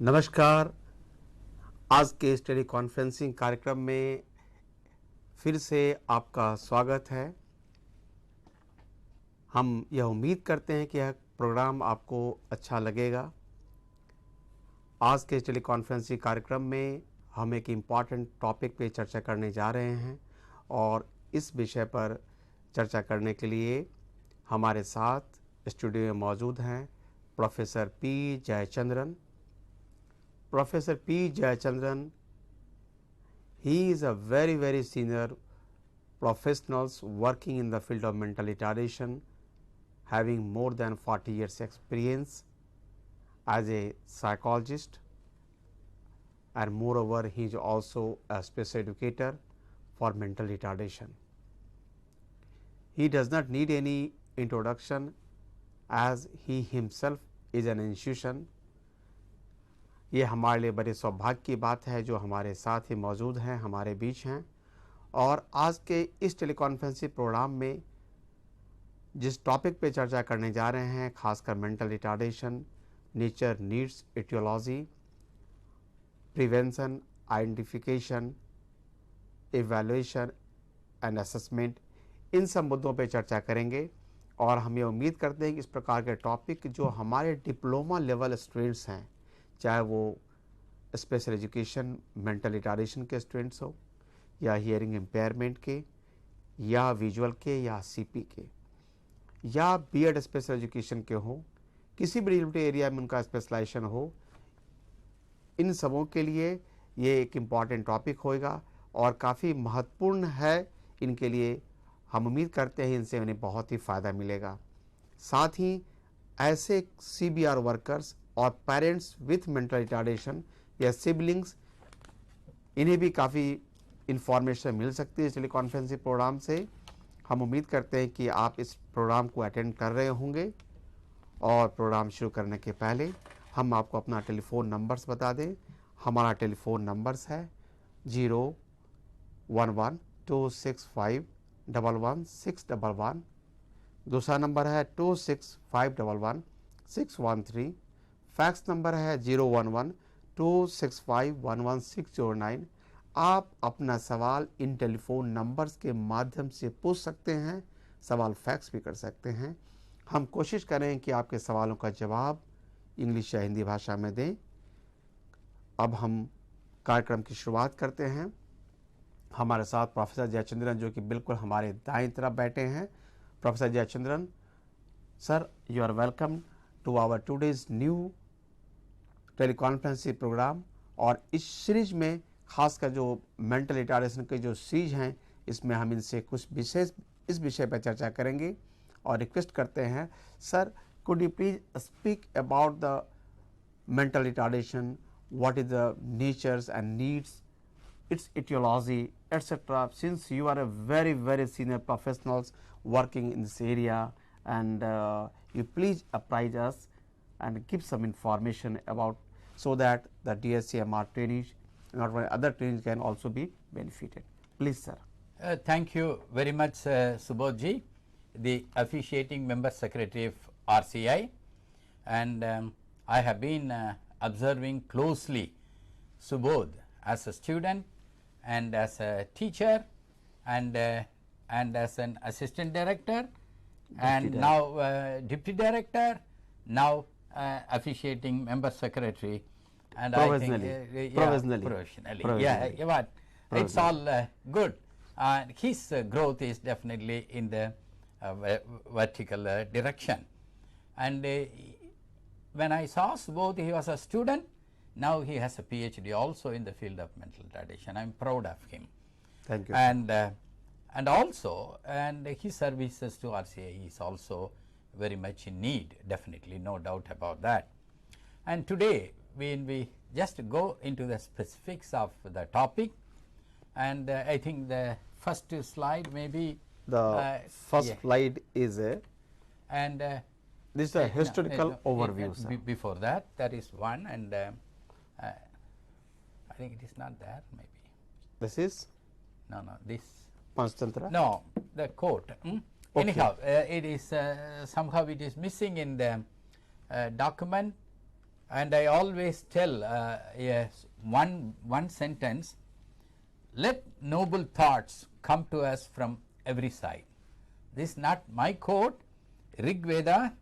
नमस्कार। आज के इस टेली कॉन्फ्रेंसिंग कार्यक्रम में फिर से आपका स्वागत है। हम यह उम्मीद करते हैं कि यह प्रोग्राम आपको अच्छा लगेगा। आज के इस टेली कॉन्फ्रेंसिंग कार्यक्रम में हम एक इम्पॉर्टेंट टॉपिक पे चर्चा करने जा रहे हैं और इस विषय पर चर्चा करने के लिए हमारे साथ स्टूडियो में मौजूद हैं professor P Jayachandran. Professor P. Jayachandran, he is a very senior professionals working in the field of mental retardation, having more than 40 years experience as a psychologist, and moreover he is also a special educator for mental retardation. He does not need any introduction as he himself is an institution. ये हमारे लिए बड़े सौभाग्य की बात है जो हमारे साथ ही मौजूद हैं, हमारे बीच हैं। और आज के इस टेलीकॉन्फ्रेंसिंग प्रोग्राम में जिस टॉपिक पे चर्चा करने जा रहे हैं, खासकर mental retardation, nature, needs, etiology, prevention, identification, evaluation and assessment, इन सब मुद्दों पे चर्चा करेंगे। और हम ये उम्मीद करते हैं कि इस प्रकार के टॉपिक जो हमारे डिप्लोमा लेवल स्टूडेंट्स हैं, चाहे वो स्पेशल एजुकेशन मेंटल रिटार्डेशन के स्टूडेंट्स हो या हियरिंग इम्पेयरमेंट के या विजुअल के या सीपी के या बीएड स्पेशल एजुकेशन के हो, किसी भी रिलेटेड एरिया में उनका स्पेशलाइजेशन हो, इन सबों के लिए ये एक इम्पॉर्टेंट टॉपिक होगा और काफ़ी महत्वपूर्ण है इनके लिए। हम उम्मीद करते हैं इनसे उन्हें बहुत ही फ़ायदा मिलेगा। साथ ही ऐसे सीबीआर वर्कर्स और पेरेंट्स विथ मेंटल रिटार्डेशन या सिबलिंग्स, इन्हें भी काफ़ी इंफॉर्मेशन मिल सकती है इस टेलीकॉन्फ्रेंसिंग प्रोग्राम से। हम उम्मीद करते हैं कि आप इस प्रोग्राम को अटेंड कर रहे होंगे। और प्रोग्राम शुरू करने के पहले हम आपको अपना टेलीफोन नंबर्स बता दें। हमारा टेलीफोन नंबर्स है 011-265-11611। दूसरा नंबर है 26511-613। फैक्स नंबर है 011-265-11609। आप अपना सवाल इन टेलीफोन नंबर्स के माध्यम से पूछ सकते हैं, सवाल फैक्स भी कर सकते हैं। हम कोशिश करें कि आपके सवालों का जवाब इंग्लिश या हिंदी भाषा में दें। अब हम कार्यक्रम की शुरुआत करते हैं। हमारे साथ प्रोफेसर जयचंद्रन जो कि बिल्कुल हमारे दाएं तरफ बैठे हैं। Professor Jayachandran sir, you are welcome to our today's new teleconferencing programme. और इस सीरीज में खासकर जो मेंटल रिटार्डेशन के जो सीरीज हैं, इसमें हम इनसे कुछ विशेष इस विषय पर चर्चा करेंगे और रिक्वेस्ट करते हैं sir, could you please speak about the mental retardation, what is the natures and needs, its etiology, etc. Since you are a very senior professionals working in this area, and you please apprise us and give some information about, so that the DSCMR trainees and other trainees can also be benefited. Please sir. Thank you very much Subodhji, the officiating member secretary of RCI, and I have been observing closely Subodh as a student and as a teacher and as an assistant director and now deputy director, now officiating member secretary, and Professionally. I think Professionally. yeah, but it's all good. His growth is definitely in the vertical direction, and when I saw Subodh, he was a student. Now he has a PhD also in the field of mental retardation. I am proud of him. Thank you. And also, and his services to RCI is also very much in need, definitely, no doubt about that. And today, when we just go into the specifics of the topic, and I think the first slide maybe The first yeah. slide is a and this is a historical overview, sir. Before that, that is one, and I think it is not there, maybe. This is No, this. Panchtantra? No, the quote. Okay. Anyhow, it is somehow it is missing in the document. and I always tell yes, one sentence, let noble thoughts come to us from every side. This is not my quote, Rig Veda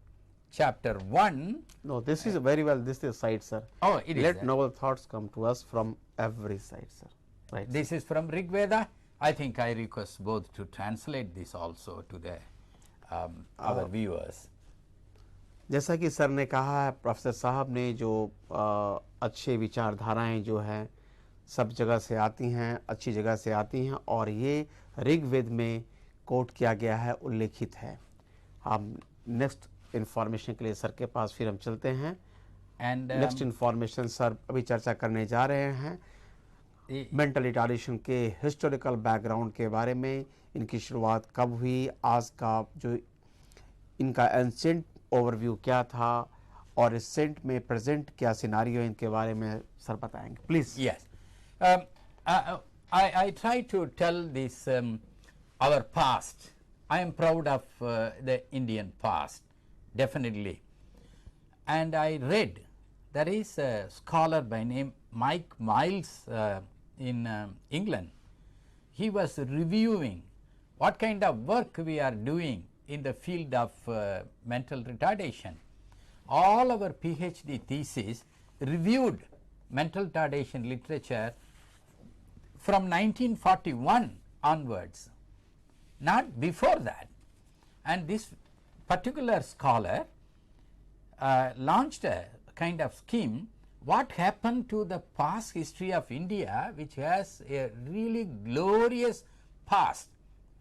chapter 1. No, this is very well, this is side, sir. Oh, it is Let there. noble thoughts come to us from every side, sir. Right. This is from Rig Veda. I think I request both to translate this also to the our viewers. जैसा कि sir ने कहा है, professor साहब ने, जो अच्छे विचारधाराएं जो हैं सब जगह से आती हैं, अच्छी जगह से आती हैं, और ये ऋग्वेद में कोट किया गया है, उल्लेखित है. हम नेक्स्ट इन्फॉर्मेशन के लिए सर के पास फिर हम चलते हैं. And नेक्स्ट इन्फॉर्मेशन सर अभी चर्चा करने जा रहे हैं मेंटल रिटार्डेशन के हिस्टोरिकल बैकग्राउंड के बारे में. इनकी शुरुआत कब हुई, आज का जो इनका एंसेंट ओवरव्यू क्या था, और रिसेंट में प्रेजेंट क्या सिनारियो इनके बारे में सर बताएंगे, please. yes, I try to tell this our past. I am proud of the Indian past, definitely. And I read, there is a scholar by name Mike Miles in England. He was reviewing what kind of work we are doing in the field of mental retardation. All our PhD thesis reviewed mental retardation literature from 1941 onwards, not before that. And this particular scholar launched a kind of scheme, what happened to the past history of India, which has a really glorious past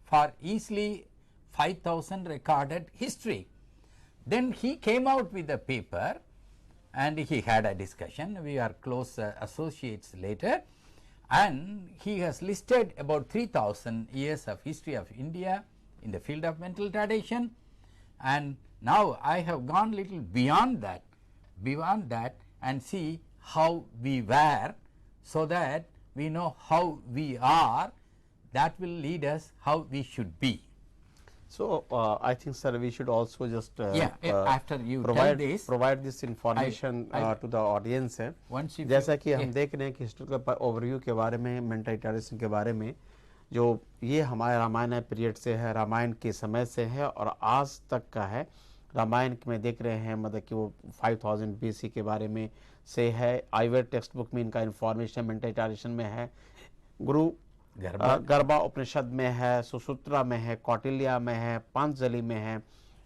for easily 5,000 recorded history. Then he came out with a paper and he had a discussion. We are close associates later, and he has listed about 3,000 years of history of India in the field of mental retardation. And now I have gone little beyond that and see how we were, so that we know how we are. That will lead us how we should be. So I think, sir, we should also just after you provide this information to the audience. है. जैसा कि हम देख रहे हैं कि historical overview के बारे में, मेंटल रिटार्डेशन के बारे में, जो ये हमारे रामायण पीरियड से है, रामायण के समय से है और आज तक का है. रामायण में देख रहे हैं मतलब कि वो 5000 BC के बारे में से है. आयुर्वेद टेक्स्ट बुक में इनका इन्फॉर्मेशन मेंटल रिटार्डेशन में है, गुरु गर्भा उपनिषद में है, सुसूत्रा में है, कौटिल्य में है, पांचजलि में है,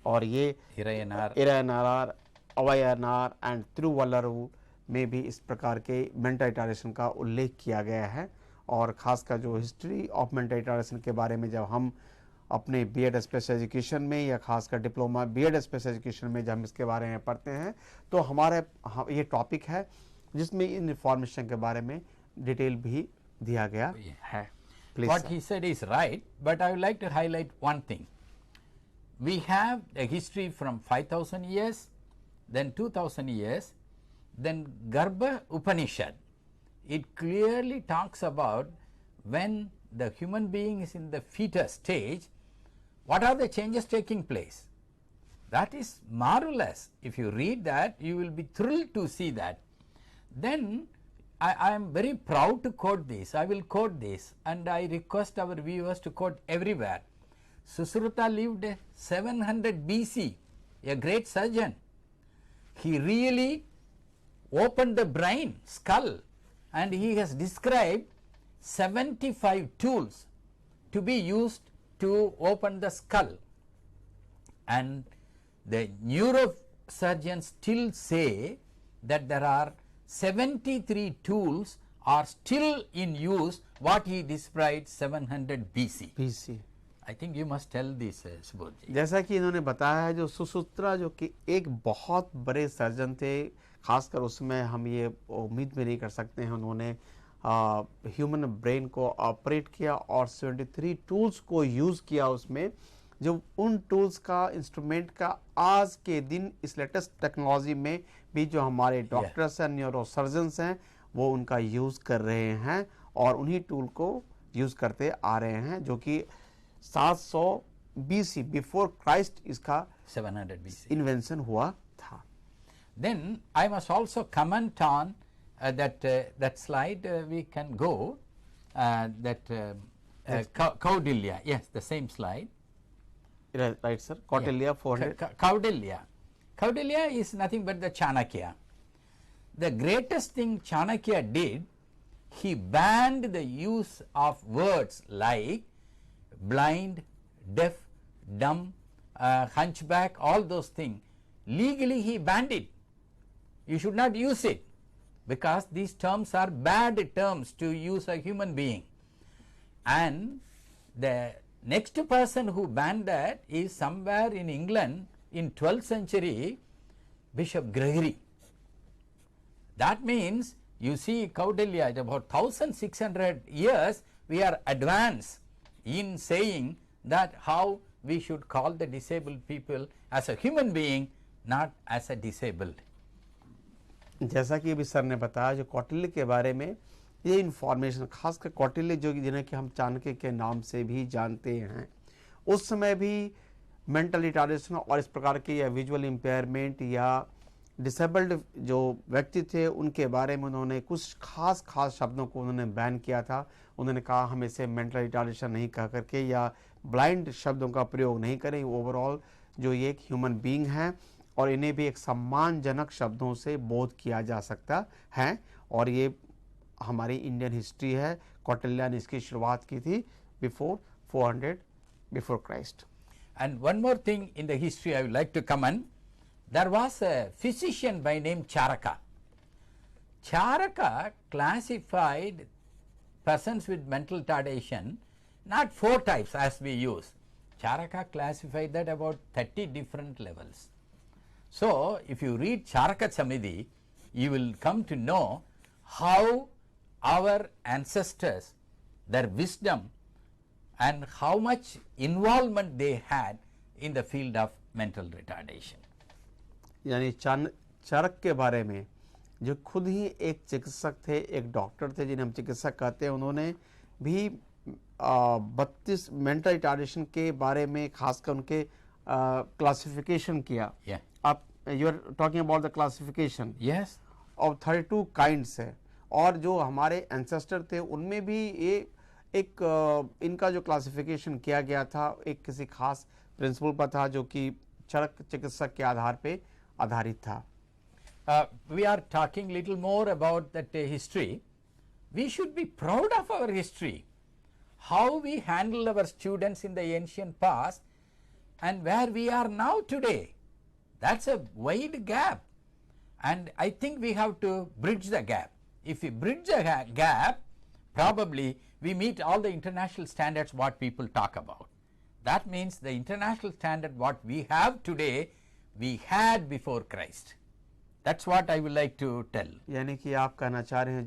और ये इरयनार, अवयनार एंड तिरुवल्लुवर में भी इस प्रकार के मेंटल रिटार्डेशन का उल्लेख किया गया है. और खासकर जो हिस्ट्री ऑफ मेंटल रिटार्डेशन के बारे में जब हम अपने बीएड स्पेशल एजुकेशन में या खासकर डिप्लोमा बीएड स्पेशल एजुकेशन में जब हम इसके बारे में पढ़ते हैं, तो हमारे ये टॉपिक है जिसमें इन इन्फॉर्मेशन के बारे में डिटेल भी दिया गया है. What he said is right, but I would like to highlight one thing. We have a history from 5,000 years, then 2,000 years, then Garbha Upanishad. It clearly talks about when the human being is in the fetus stage, what are the changes taking place. That is marvelous. If you read that, you will be thrilled to see that. Then I am very proud to quote this. I will quote this, and I request our viewers to quote everywhere. Susruta lived 700 BC, a great surgeon. He really opened the brain, skull, and he has described 75 tools to be used to open the skull. And the neurosurgeons still say that there are 73 tools are still in use what he described 700 BC. I think you must tell this, Subodh ji. जैसा कि इन्होंने बताया है, जो सुसूत्रा जो कि एक बहुत बड़े सर्जन थे, खासकर उसमें हम ये उम्मीद भी नहीं कर सकते हैं, उन्होंने ह्यूमन ब्रेन को ऑपरेट किया और 73 टूल्स को यूज़ किया उसमें, जो उन टूल्स का इंस्ट्रूमेंट का आज के दिन इस लेटेस्ट टेक्नोलॉजी में भी जो हमारे डॉक्टर्स हैं, न्यूरो सर्जन्स हैं, वो उनका यूज़ कर रहे हैं और उन्हीं टूल को यूज़ करते आ रहे हैं, जो कि 700 BC बिफोर क्राइस्ट इसका 700 BC इन्वेंशन हुआ था. Then I must also comment on that slide. We can go Kautilya. Yes, the same slide. Right, sir. Kautilya 400. Kautilya. Kautilya is nothing but the Chanakya. The greatest thing Chanakya did, he banned the use of words like blind, deaf, dumb, hunchback, all those things. Legally he banned it. You should not use it, because these terms are bad terms to use a human being. And the next person who banned that is somewhere in England in 12th century, Bishop Gregory. That means you see Kautilya at about 1600 years we are advanced in saying that how we should call the disabled people as a human being, not as a disabled. जैसा कि अभी sir ने बताया, जो कौटिल्य के बारे में ये इन्फॉर्मेशन, खासकर कौटिल्य जो जिन्हें कि हम चाणक्य के नाम से भी जानते हैं, उस समय भी मेंटल रिटार्डेशन और इस प्रकार के या विजुअल इम्पेयरमेंट या डिसेबल्ड जो व्यक्ति थे उनके बारे में उन्होंने कुछ खास शब्दों को उन्होंने बैन किया था. उन्होंने कहा हम इसे मेंटल रिटार्डेशन नहीं कह करके या ब्लाइंड शब्दों का प्रयोग नहीं करें. ओवरऑल जो ये एक ह्यूमन बीइंग हैं और इन्हें भी एक सम्मानजनक शब्दों से बोध किया जा सकता है. और ये हमारी इंडियन हिस्ट्री है. कौटिल्य ने इसकी शुरुआत की थी before 400 before Christ. And one more thing in the history I would like to comment. There was a physician by name Charaka. Charaka classified persons with mental retardation not 4 types as we use. Charaka classified that about 30 different levels. So if you read Charaka Samidhi, you will come to know how our ancestors, their wisdom and how much involvement they had in the field of mental retardation. यानी चाणक्य के बारे में जो खुद ही एक चिकित्सक थे, एक डॉक्टर थे जिन्हें हम चिकित्सक कहते हैं, उन्होंने भी 32 मेंटल रिटार्डेशन के बारे में खासकर उनके क्लासिफिकेशन किया. आप you are talking about the classification Yes. Of 32 kinds है. और जो हमारे एंसेस्टर थे उनमें भी ये एक इनका जो क्लासिफिकेशन किया गया था एक किसी खास प्रिंसिपल पर था जो कि चाणक्य चिकित्सक के आधार पे आधारित था. We are talking little more about that history. We should be proud of our history, how we handle our students in the ancient past and where we are now today. That's a wide gap, and I think we have to bridge the gap. If we bridge the gap, probably we meet all the international standards what people talk about. That means the international standard what we have today, we had before Christ. That's what I would like to tell. यानी कि आप कहना चाह रहे हैं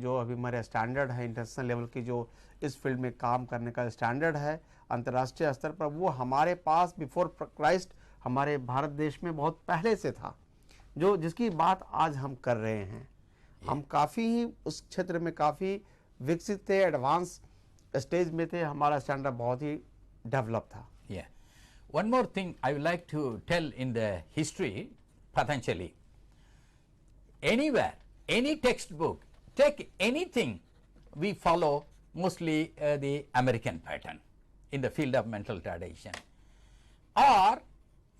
जो अभी हमारे स्टैंडर्ड है इंटरनेशनल लेवल की, जो इस फील्ड में काम करने का स्टैंडर्ड है अंतर्राष्ट्रीय स्तर पर, वो हमारे पास बिफोर क्राइस्ट हमारे भारत देश में बहुत पहले से था, जो जिसकी बात आज हम कर रहे हैं. हम काफ़ी ही उस क्षेत्र में काफ़ी विकसित थे, एडवांस स्टेज में थे, हमारा स्टैंडर्ड बहुत ही डेवलप था. Yeah. One more thing I would like to tell in the history, Patanjali. Anywhere, any textbook, take anything, we follow mostly the American pattern in the field of mental retardation. Or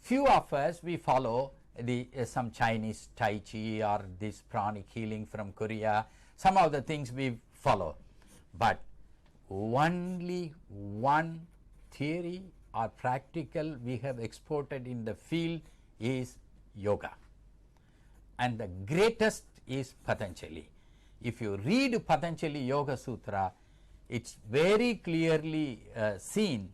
few of us, we follow the some Chinese Tai Chi or this pranic healing from Korea, some of the things we follow. But only one theory or practical we have exported in the field is yoga, and the greatest is Patanjali. If you read Patanjali Yoga Sutra, it's very clearly seen.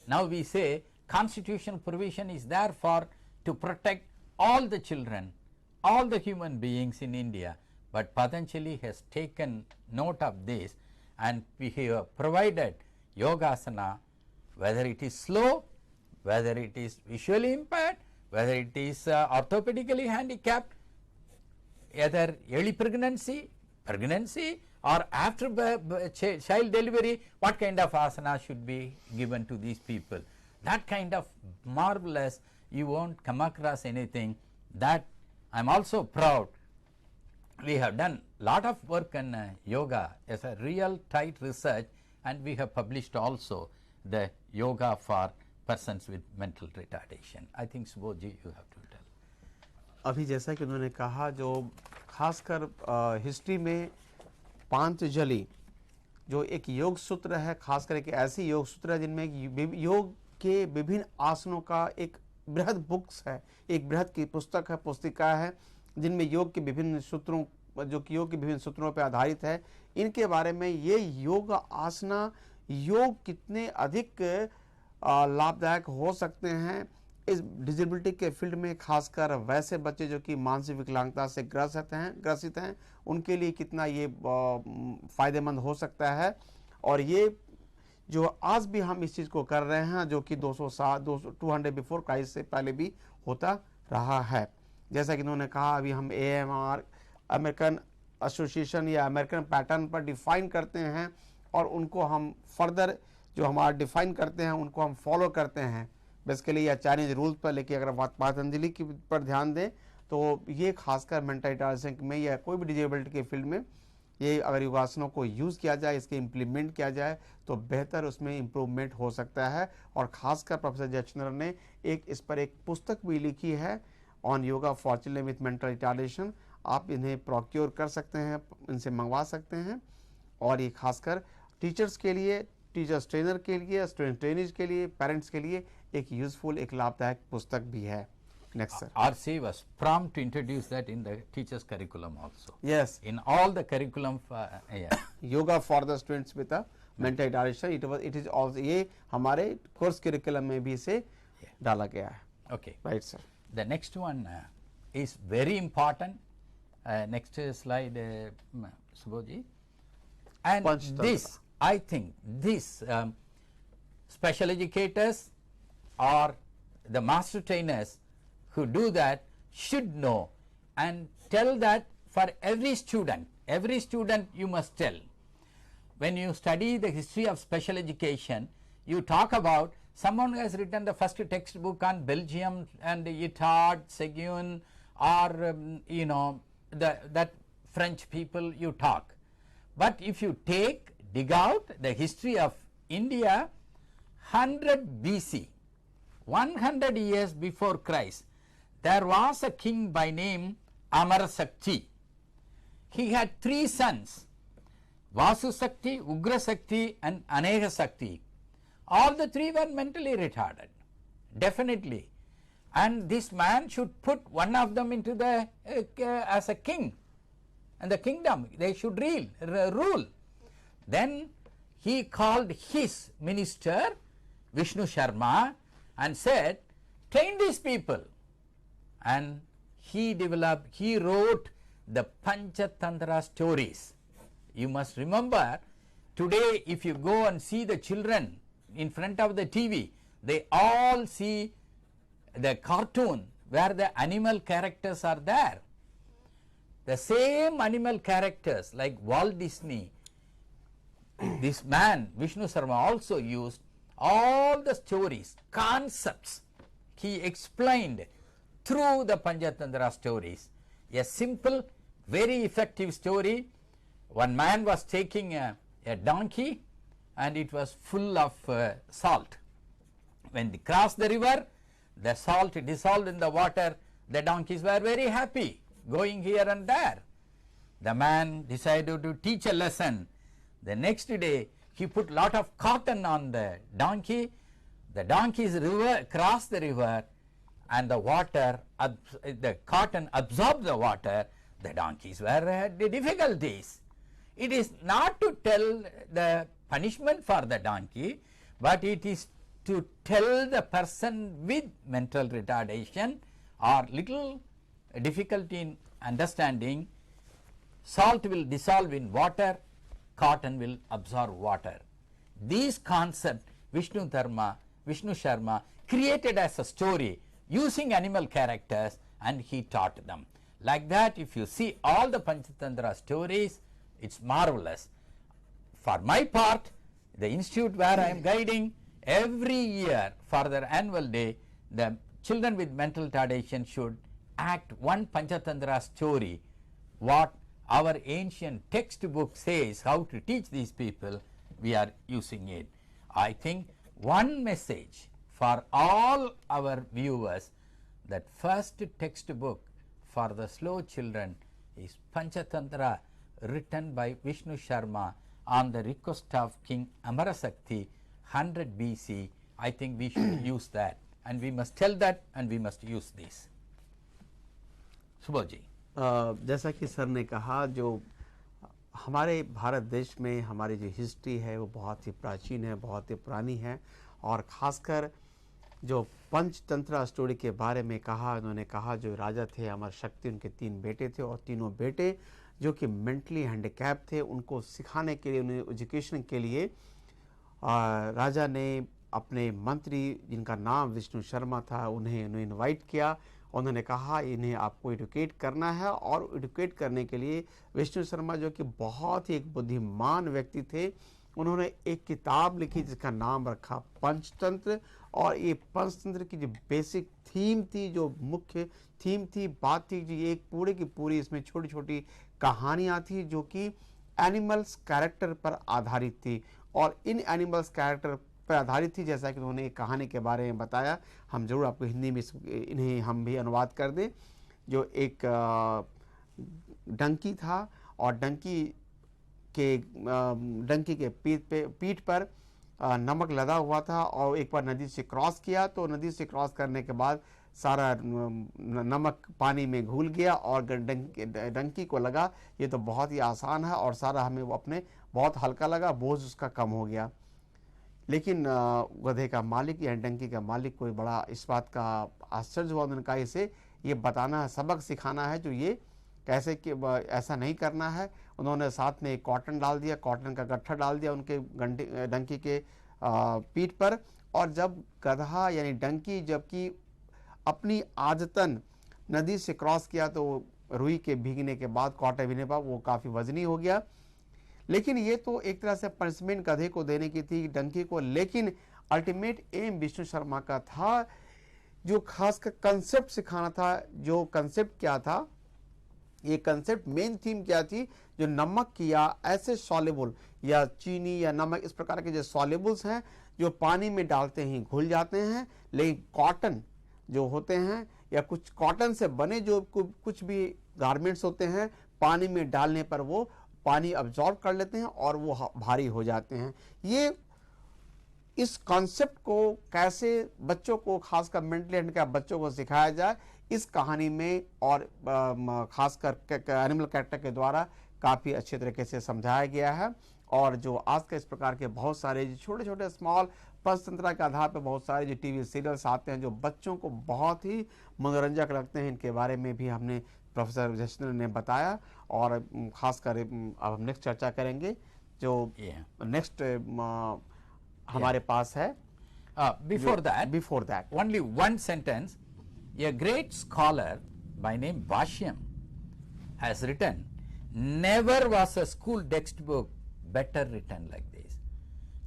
Now we say constitutional provision is there for to protect all the children, all the human beings in India, but Patanjali has taken note of this, and we have provided yogasana, whether it is slow, whether it is visually impaired, whether it is orthopedically handicapped, either early pregnancy or after child delivery, what kind of asana should be given to these people. That kind of marvelous, you won't come across anything that I am also proud we have done lot of work in yoga as a real tight research, and we have published also the yoga for persons with mental retardation. I think Subodh ji, you have to tell. अभी जैसा कि उन्होंने कहा, जो खासकर history में पांचजलि जो एक योग सूत्र है, खासकर एक ऐसी योग सूत्र है जिनमें योग के विभिन्न आसनों का एक बृहद बुक्स है, एक बृहद की पुस्तक है, पुस्तिका है, जिनमें योग के विभिन्न सूत्रों, जो कि योग के विभिन्न सूत्रों पर आधारित है। इनके बारे में ये योग आसना, योग कितने अधिक लाभदायक हो सकते हैं इस डिसेबिलिटी के फील्ड में, खासकर वैसे बच्चे जो कि मानसिक विकलांगता से ग्रसित हैं, उनके लिए कितना ये फ़ायदेमंद हो सकता है। और ये जो आज भी हम इस चीज़ को कर रहे हैं, जो कि 200 बिफोर क्राइस्ट से पहले भी होता रहा है। जैसा कि उन्होंने कहा, अभी हम AMR अमेरिकन एसोसिएशन या अमेरिकन पैटर्न पर डिफ़ाइन करते हैं, और उनको हम फर्दर जो हमारा डिफ़ाइन करते हैं उनको हम फॉलो करते हैं बेसिकली, या चाइनीज रूल्स पर। लेकिन अगर पतंजलि की पर ध्यान दें तो ये खासकर मेंटल रिटार्डेशन में या कोई भी डिजेबिलिटी के फील्ड में ये अगर योगासनों को यूज़ किया जाए, इसके इम्प्लीमेंट किया जाए तो बेहतर उसमें इम्प्रूवमेंट हो सकता है। और ख़ासकर प्रोफेसर जयचंद्रन ने इस पर एक पुस्तक भी लिखी है, on yoga for children with mental retardation. आप इन्हें प्रोक्योर कर सकते हैं, इनसे मंगवा सकते हैं। और ये खासकर टीचर्स के लिए, टीचर्स ट्रेनर के लिए, स्टूडेंट ट्रेनर्स के लिए, पेरेंट्स के लिए एक यूजफुल, एक लाभदायक पुस्तक भी है। Next, sir. RC was prompt to introduce that in the teacher's curriculum also. Yes. In all the curriculum, yeah. Yoga for the students with a mental retardation. It is also ये हमारे course curriculum में भी इसे डाला गया है. Okay. Right, sir. The next one is very important. Next slide, Subodh ji. And this, I think, this special educators or the master trainers who do that should know and tell that for every student you must tell. When you study the history of special education, you talk about someone who has written the first textbook on Belgium and Itard, Seguin, or that French people you talk. But if you dig out the history of India, 100 BC, 100 years before Christ, there was a king by name Amarasakti. He had 3 sons, Vasusakti, Ugrasakti and Anegasakti. All the 3 were mentally retarded, definitely. And this man should put one of them into the as a king, and the kingdom they should rule. Then he called his minister Vishnu Sharma and said, train these people. And he wrote the Panchatantra stories. You must remember, today if you go and see the children in front of the TV, they all see the cartoon where the animal characters are there. The same animal characters like Walt Disney, this man Vishnu Sharma also used all the stories, concepts he explained through the Panchatantra stories. A simple, very effective story. One man was taking a donkey and it was full of salt. When they crossed the river, the salt dissolved in the water. The donkeys were very happy going here and there. The man decided to teach a lesson. The next day he put lot of cotton on the donkey. The donkeys crossed the river, and the water, the cotton absorbed the water. The donkeys were had difficulties. It is not to tell the punishment for the donkey, but it is to tell the person with mental retardation or little difficulty in understanding, salt will dissolve in water, cotton will absorb water. These concepts Vishnu Sharma created as a story using animal characters, and he taught them. Like that, if you see all the Panchatantra stories, it's marvelous. For my part, the institute where I am guiding, every year for their annual day, the children with mental retardation should act one Panchatantra story, what our ancient textbook says how to teach these people, we are using it. I think one message for all our viewers, that first textbook for the slow children is Panchatantra, written by Vishnu Sharma on the request of King Amarasakti, 100 BC. I think we should use that, and we must tell that, and we must use this. Subodh ji. जैसा कि sir ने कहा, जो हमारे भारत देश में हमारी जो हिस्ट्री है वो बहुत ही प्राचीन है, बहुत ही पुरानी है, और ख़ासकर जो पंचतंत्र स्टोरी के बारे में कहा, उन्होंने कहा जो राजा थे अमर शक्ति, उनके 3 बेटे थे, और तीनों बेटे जो कि मेंटली हैंडीकैप थे, उनको सिखाने के लिए, उन्हें एजुकेशन के लिए राजा ने अपने मंत्री, जिनका नाम विष्णु शर्मा था, उन्हें इनवाइट किया। उन्होंने कहा इन्हें आपको एडुकेट करना है, और एडुकेट करने के लिए विष्णु शर्मा जो कि बहुत ही एक बुद्धिमान व्यक्ति थे, उन्होंने एक किताब लिखी जिसका नाम रखा पंचतंत्र। और ये पंचतंत्र की जो बेसिक थीम थी, जो मुख्य थीम थी, बात थी, जी एक पूरे की पूरी इसमें छोटी छोटी कहानियाँ थी जो कि एनिमल्स कैरेक्टर पर आधारित थी, और इन एनिमल्स कैरेक्टर पर आधारित थी। जैसा कि उन्होंने एक कहानी के बारे में बताया, हम जरूर आपको हिंदी में इन्हें हम भी अनुवाद कर दें। जो एक डंकी था, और डंकी के पीठ पर नमक लदा हुआ था, और एक बार नदी से क्रॉस किया, तो नदी से क्रॉस करने के बाद सारा नमक पानी में घुल गया, और डंकी को लगा ये तो बहुत ही आसान है, और सारा हमें वो अपने बहुत हल्का लगा, बोझ उसका कम हो गया। लेकिन गधे का मालिक या डंकी का मालिक कोई बड़ा इस बात का आश्चर्य हुआ। उन्होंने कहा इसे ये बताना है, सबक सिखाना है, जो ये कैसे कि ऐसा नहीं करना है। उन्होंने साथ में एक कॉटन डाल दिया, कॉटन का गट्ठा डाल दिया उनके डंकी के पीठ पर, और जब गधा यानी डंकी जबकि अपनी आदतन नदी से क्रॉस किया, तो रुई के भीगने के बाद, कॉटन भीगने के बाद वो काफ़ी वजनी हो गया। लेकिन ये तो एक तरह से पनिशमेंट गधे को देने की थी, डंकी को, लेकिन अल्टीमेट एम विष्णु शर्मा का था, जो खासकर कंसेप्ट सिखाना था। जो कंसेप्ट क्या था, ये कंसेप्ट मेन थीम क्या थी, जो नमक या ऐसे सॉल्युबल या चीनी या नमक इस प्रकार के जो सॉल्युबल्स हैं, जो पानी में डालते ही घुल जाते हैं, लेकिन कॉटन जो होते हैं या कुछ कॉटन से बने जो कुछ भी गारमेंट्स होते हैं, पानी में डालने पर वो पानी अब्जॉर्ब कर लेते हैं और वो भारी हो जाते हैं। ये इस कॉन्सेप्ट को कैसे बच्चों को, खासकर मेंटली हैंडिकैप बच्चों को सिखाया जाए, इस कहानी में और खासकर एनिमल कैरेक्टर के द्वारा काफ़ी अच्छे तरीके से समझाया गया है। और जो आज के इस प्रकार के बहुत सारे छोटे छोटे स्मॉल पंचतंत्र के आधार पर बहुत सारे जो टीवी सीरियल्स आते हैं, जो बच्चों को बहुत ही मनोरंजक लगते हैं, इनके बारे में भी हमने प्रोफेसर जशनर ने बताया। और खासकर अब हम नेक्स्ट चर्चा करेंगे, जो नेक्स्ट हमारे पास है। Before that, only one sentence. A great scholar by name Bhashyam has written, never was a school textbook better written like this.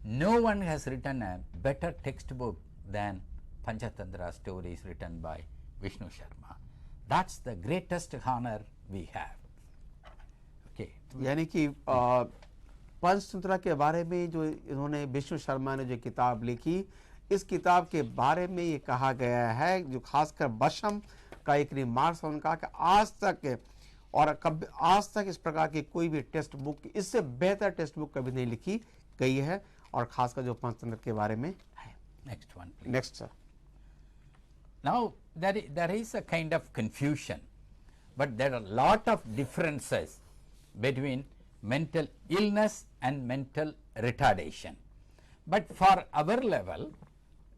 No one has written a better textbook than Panchatantra stories written by Vishnu Sharma. That's the greatest honor we have. Okay. यानी कि पंचतंत्र के बारे में जो इन्होंने विष्णु शर्मा ने जो किताब लिखी, इस किताब के बारे में ये कहा गया है, जो खासकर बशम का एक रिमार्क्स उनका कि आज तक इस प्रकार की कोई भी टेक्स्ट बुक, इससे बेहतर टेक्स्ट बुक कभी नहीं लिखी गई है, और खासकर जो पंचतंत्र के बारे में है। Next one, please. Next sir. Now there is a kind of confusion, but there are a lot of differences between mental illness and mental retardation. But for our level,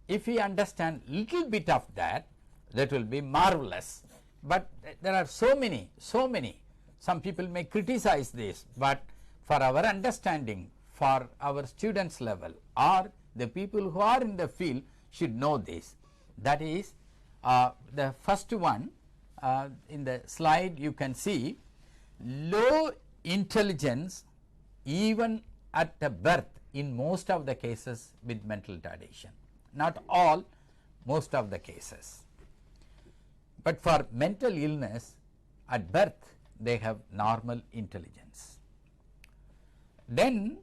if we understand little bit of that, that will be marvelous. But there are so many, some people may criticize this, but for our understanding, for our students level, or the people who are in the field should know this. That is, the first one, in the slide you can see, low intelligence even at the birth in most of the cases with mental retardation. Not all, most of the cases. but for mental illness at birth they have normal intelligence. Then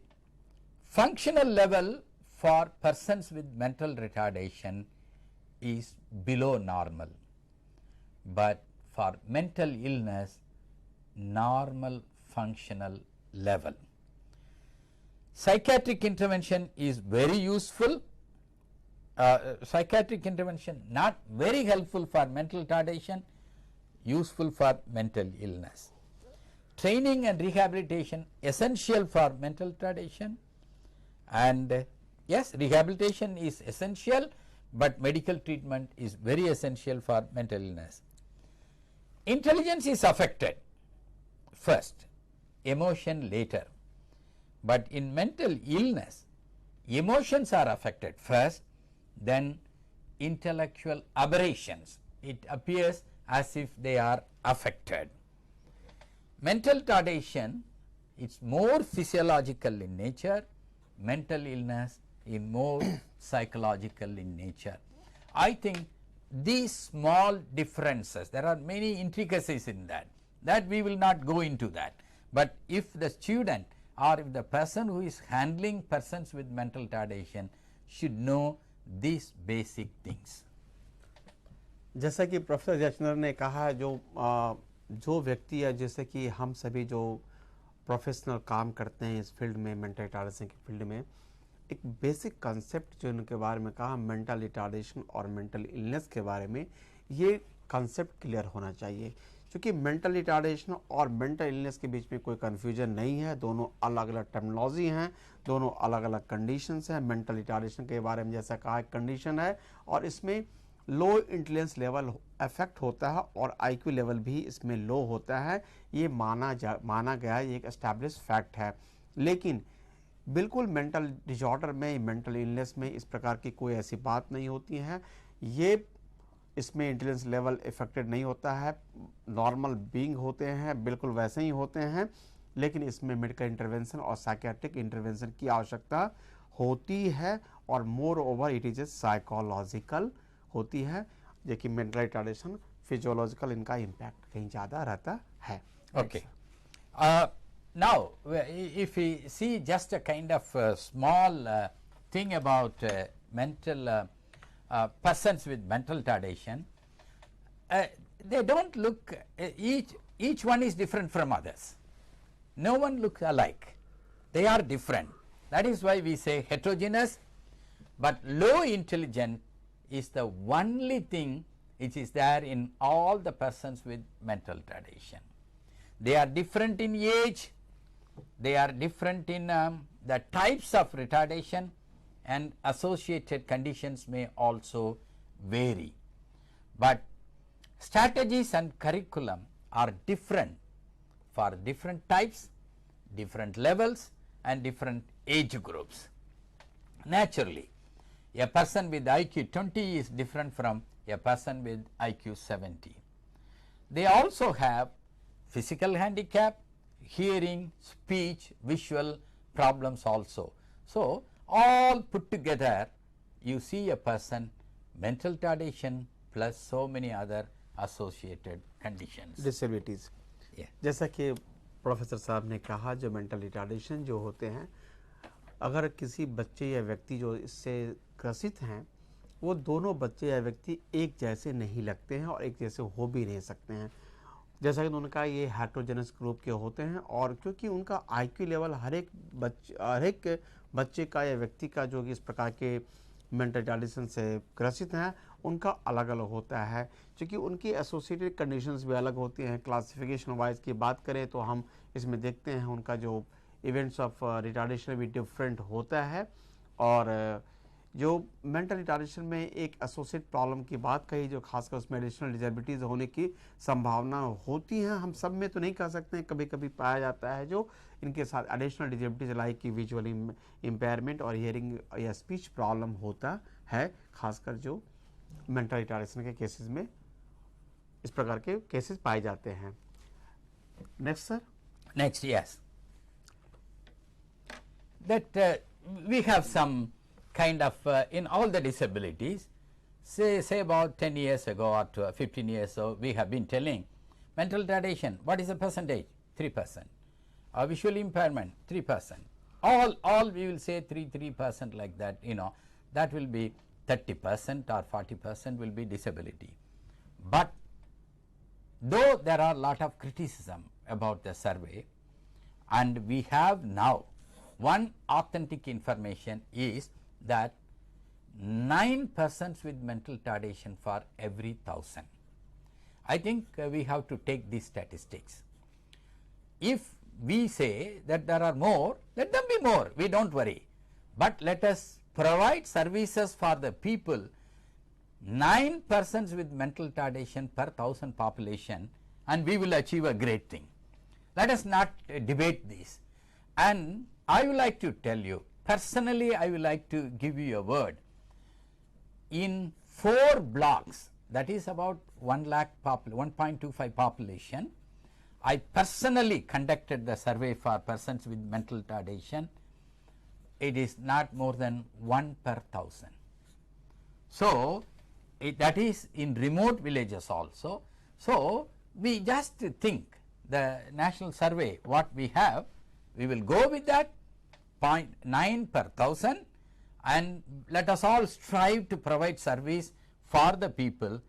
functional level for persons with mental retardation is below normal, but for mental illness normal functional level. Psychiatric intervention is very useful. Psychiatric intervention not very helpful for mental retardation, useful for mental illness. Training and rehabilitation essential for mental retardation, and yes, rehabilitation is essential, but medical treatment is very essential for mental illness. Intelligence is affected first, emotion later, but in mental illness emotions are affected first, then intellectual aberrations, it appears as if they are affected. Mental retardation is more physiological in nature, mental illness is more psychological in nature. I think these small differences, there are many intricacies in that we will not go into that, but if the student or if the person who is handling persons with mental retardation should know these basic things. जैसा कि professor Jayachandra ने कहा, जो व्यक्ति है, जैसे कि हम सभी जो प्रोफेशनल काम करते हैं इस फील्ड में, मेंटल रिटार्डेशन की फील्ड में, एक बेसिक कंसेप्ट जो उनके बारे में कहा मेंटल रिटार्डेशन और मेंटल इलनेस के बारे में, ये कंसेप्ट क्लियर होना चाहिए, क्योंकि मेंटल रिटार्डेशन और मेंटल इलनेस के बीच में कोई कन्फ्यूजन नहीं है। दोनों अलग अलग टर्मिनोलॉजी हैं, दोनों अलग अलग कंडीशंस हैं। मेंटल रिटार्डेशन के बारे में जैसा कहा कंडीशन है और इसमें लो इंटेलिजेंस लेवल अफेक्ट होता है और आईक्यू लेवल भी इसमें लो होता है, ये माना गया, ये एक एस्टैब्लिश फैक्ट है। लेकिन बिल्कुल मेंटल डिसऑर्डर में, मेंटल इलनेस में इस प्रकार की कोई ऐसी बात नहीं होती है। ये इसमें इंटेलिजेंस लेवल इफेक्टेड नहीं होता है, नॉर्मल बीइंग होते हैं, बिल्कुल वैसे ही होते हैं, लेकिन इसमें मेडिकल इंटरवेंशन और साइकियाट्रिक इंटरवेंशन की आवश्यकता होती है और more over it is a psychological होती है, जो कि मेंटल रिटार्डेशन फिजियोलॉजिकल इनका इम्पैक्ट कहीं ज़्यादा रहता है। Okay. Now, if we see just a kind of small thing about mental persons with mental retardation, they don't look, each one is different from others. No one looks alike. They are different. That is why we say heterogeneous, but low intelligent is the only thing which is there in all the persons with mental retardation. They are different in age, they are different in the types of retardation, and associated conditions may also vary. But strategies and curriculum are different for different types, different levels, and different age groups. Naturally, a person with IQ 20 is different from a person with IQ 70. They also have physical handicap, hearing, speech, visual problems also. So, all put together you see a person mental retardation plus so many other associated conditions. Disabilities, जैसा कि professor साहब ने कहा, जो mental retardation जो होते हैं, अगर किसी बच्चे या व्यक्ति जो इससे ग्रसित हैं, वो दोनों बच्चे या व्यक्ति एक जैसे नहीं लगते हैं और एक जैसे हो भी नहीं सकते हैं। जैसा कि उन्होंने कहा, ये हेटेरोजेनस ग्रुप के होते हैं और क्योंकि उनका आईक्यू लेवल हर एक बच्चे का या व्यक्ति का जो कि इस प्रकार के मेंटल रिटार्डेशन से ग्रसित हैं, उनका अलग अलग होता है, क्योंकि उनकी एसोसिएटेड कंडीशंस भी अलग होती हैं। क्लासिफिकेशन वाइज की बात करें तो हम इसमें देखते हैं उनका जो इवेंट्स ऑफ रिटार्डेशन भी डिफरेंट होता है। और जो मेंटल रिटार्डेशन में एक एसोसिएट प्रॉब्लम की बात कही, जो खासकर उसमें एडिशनल डिसेबिलिटीज़ होने की संभावना होती हैं, हम सब में तो नहीं कह सकते हैं, कभी कभी पाया जाता है जो इनके साथ एडिशनल डिसेबिलिटीज लाइक की विजुअल इम्पेयरमेंट और हियरिंग या स्पीच प्रॉब्लम होता है, खासकर जो मेंटल रिटार्डेशन के केसेस में इस प्रकार के केसेस पाए जाते हैं। Next sir. Next, yes, that we have some kind of in all the disabilities say about 10 years ago or 15 years ago, we have been telling mental retardation, what is the percentage? 3%. Visual impairment, 3%. All we will say 3% like that, you know, that will be 30% or 40% will be disability. But though there are a lot of criticism about the survey, and we have now one authentic information is that 9 persons with mental retardation for every 1,000. I think we have to take these statistics. If we say that there are more, let them be more, we do not worry. But let us provide services for the people, 9 persons with mental retardation per 1,000 population, and we will achieve a great thing. Let us not debate this. And I would like to tell you, personally I would like to give you a word. In 4 blocks, that is about 1.25 population, I personally conducted the survey for persons with mental retardation. It is not more than 1 per 1,000. So, that is in remote villages also. So, we just think the national survey what we have, we will go with that 0.9 per 1,000, and let us all strive to provide service for the people.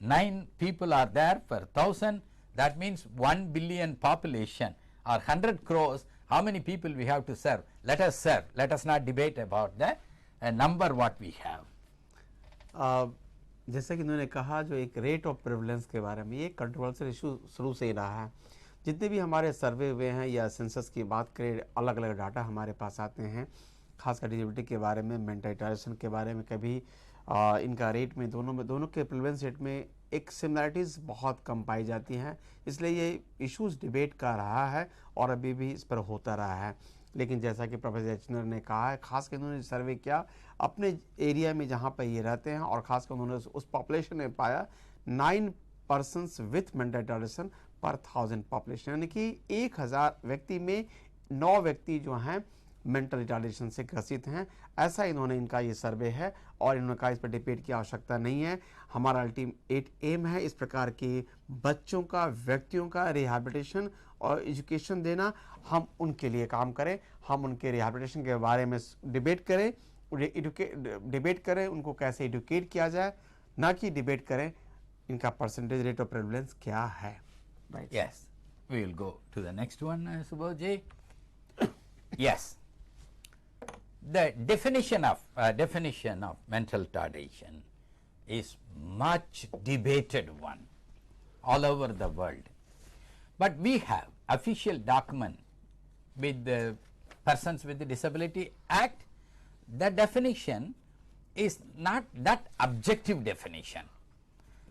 9 people are there per 1,000, that means 1 billion population or 100 crores, how many people we have to serve? Let us serve, let us not debate about the number what we have. जैसा कि इन्होंने कहा, जो एक rate of prevalence के बारे में, ये कंट्रोवर्शियल इशू शुरू से ही रहा है। जितने भी हमारे सर्वे हुए हैं या सेंसस की बात करें, अलग अलग डाटा हमारे पास आते हैं, खासकर डिसेबिलिटी के बारे में, मेंटल रिटार्डेशन के बारे में, कभी इनका रेट में दोनों के प्रेवलेंस रेट में एक सिमिलरिटीज़ बहुत कम पाई जाती हैं। इसलिए ये इश्यूज़ डिबेट का रहा है और अभी भी इस पर होता रहा है। लेकिन जैसा कि प्रोफेसर एचनर ने कहा है, खास कर उन्होंने सर्वे किया अपने एरिया में जहाँ पर ये रहते हैं, और ख़ास कर उन्होंने उस पॉपुलेशन में पाया 9 पर्सनस विथ मेंटल रिटार्डेशन पर 1,000 पॉपुलेशन, यानी कि 1000 व्यक्ति में 9 व्यक्ति जो हैं मेंटल रिटार्डेशन से ग्रसित हैं। ऐसा इन्होंने इनका ये सर्वे है, और इन्होंने कहा इस पर डिबेट की आवश्यकता नहीं है। हमारा अल्टीमेट एम है इस प्रकार के बच्चों का, व्यक्तियों का रिहैबिलिटेशन और एजुकेशन देना। हम उनके लिए काम करें, हम उनके रिहैबिलिटेशन के बारे में डिबेट करें, उनको कैसे एडुकेट किया जाए, ना कि डिबेट करें इनका परसेंटेज रेट ऑफ प्रेवलेंस क्या है। Yes, we will go to the next one, Subodh. Yes, the definition of mental retardation is much debated one all over the world, but we have official document with the Persons with Disability Act. The definition is not that objective definition.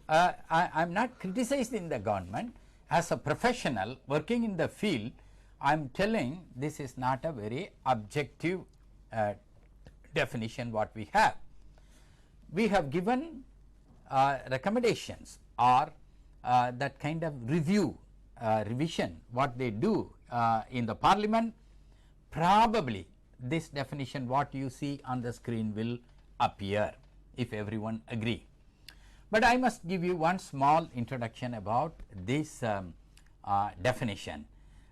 I am not criticizing the government. As a professional working in the field, I am telling this is not a very objective definition what we have. We have given recommendations or that kind of revision what they do in the parliament. Probably this definition what you see on the screen will appear if everyone agree. But I must give you one small introduction about this definition,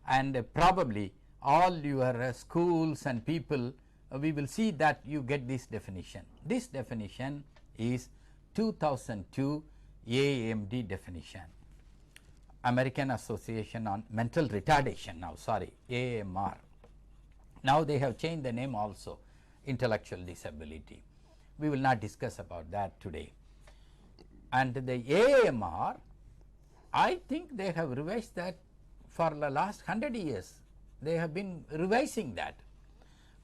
and probably all your schools and people we will see that you get this definition. This definition is 2002 AAMD definition, American Association on Mental Retardation, now sorry, AMR. Now they have changed the name also, intellectual disability. We will not discuss about that today. And the AMR, I think they have revised that for the last 100 years. They have been revising that.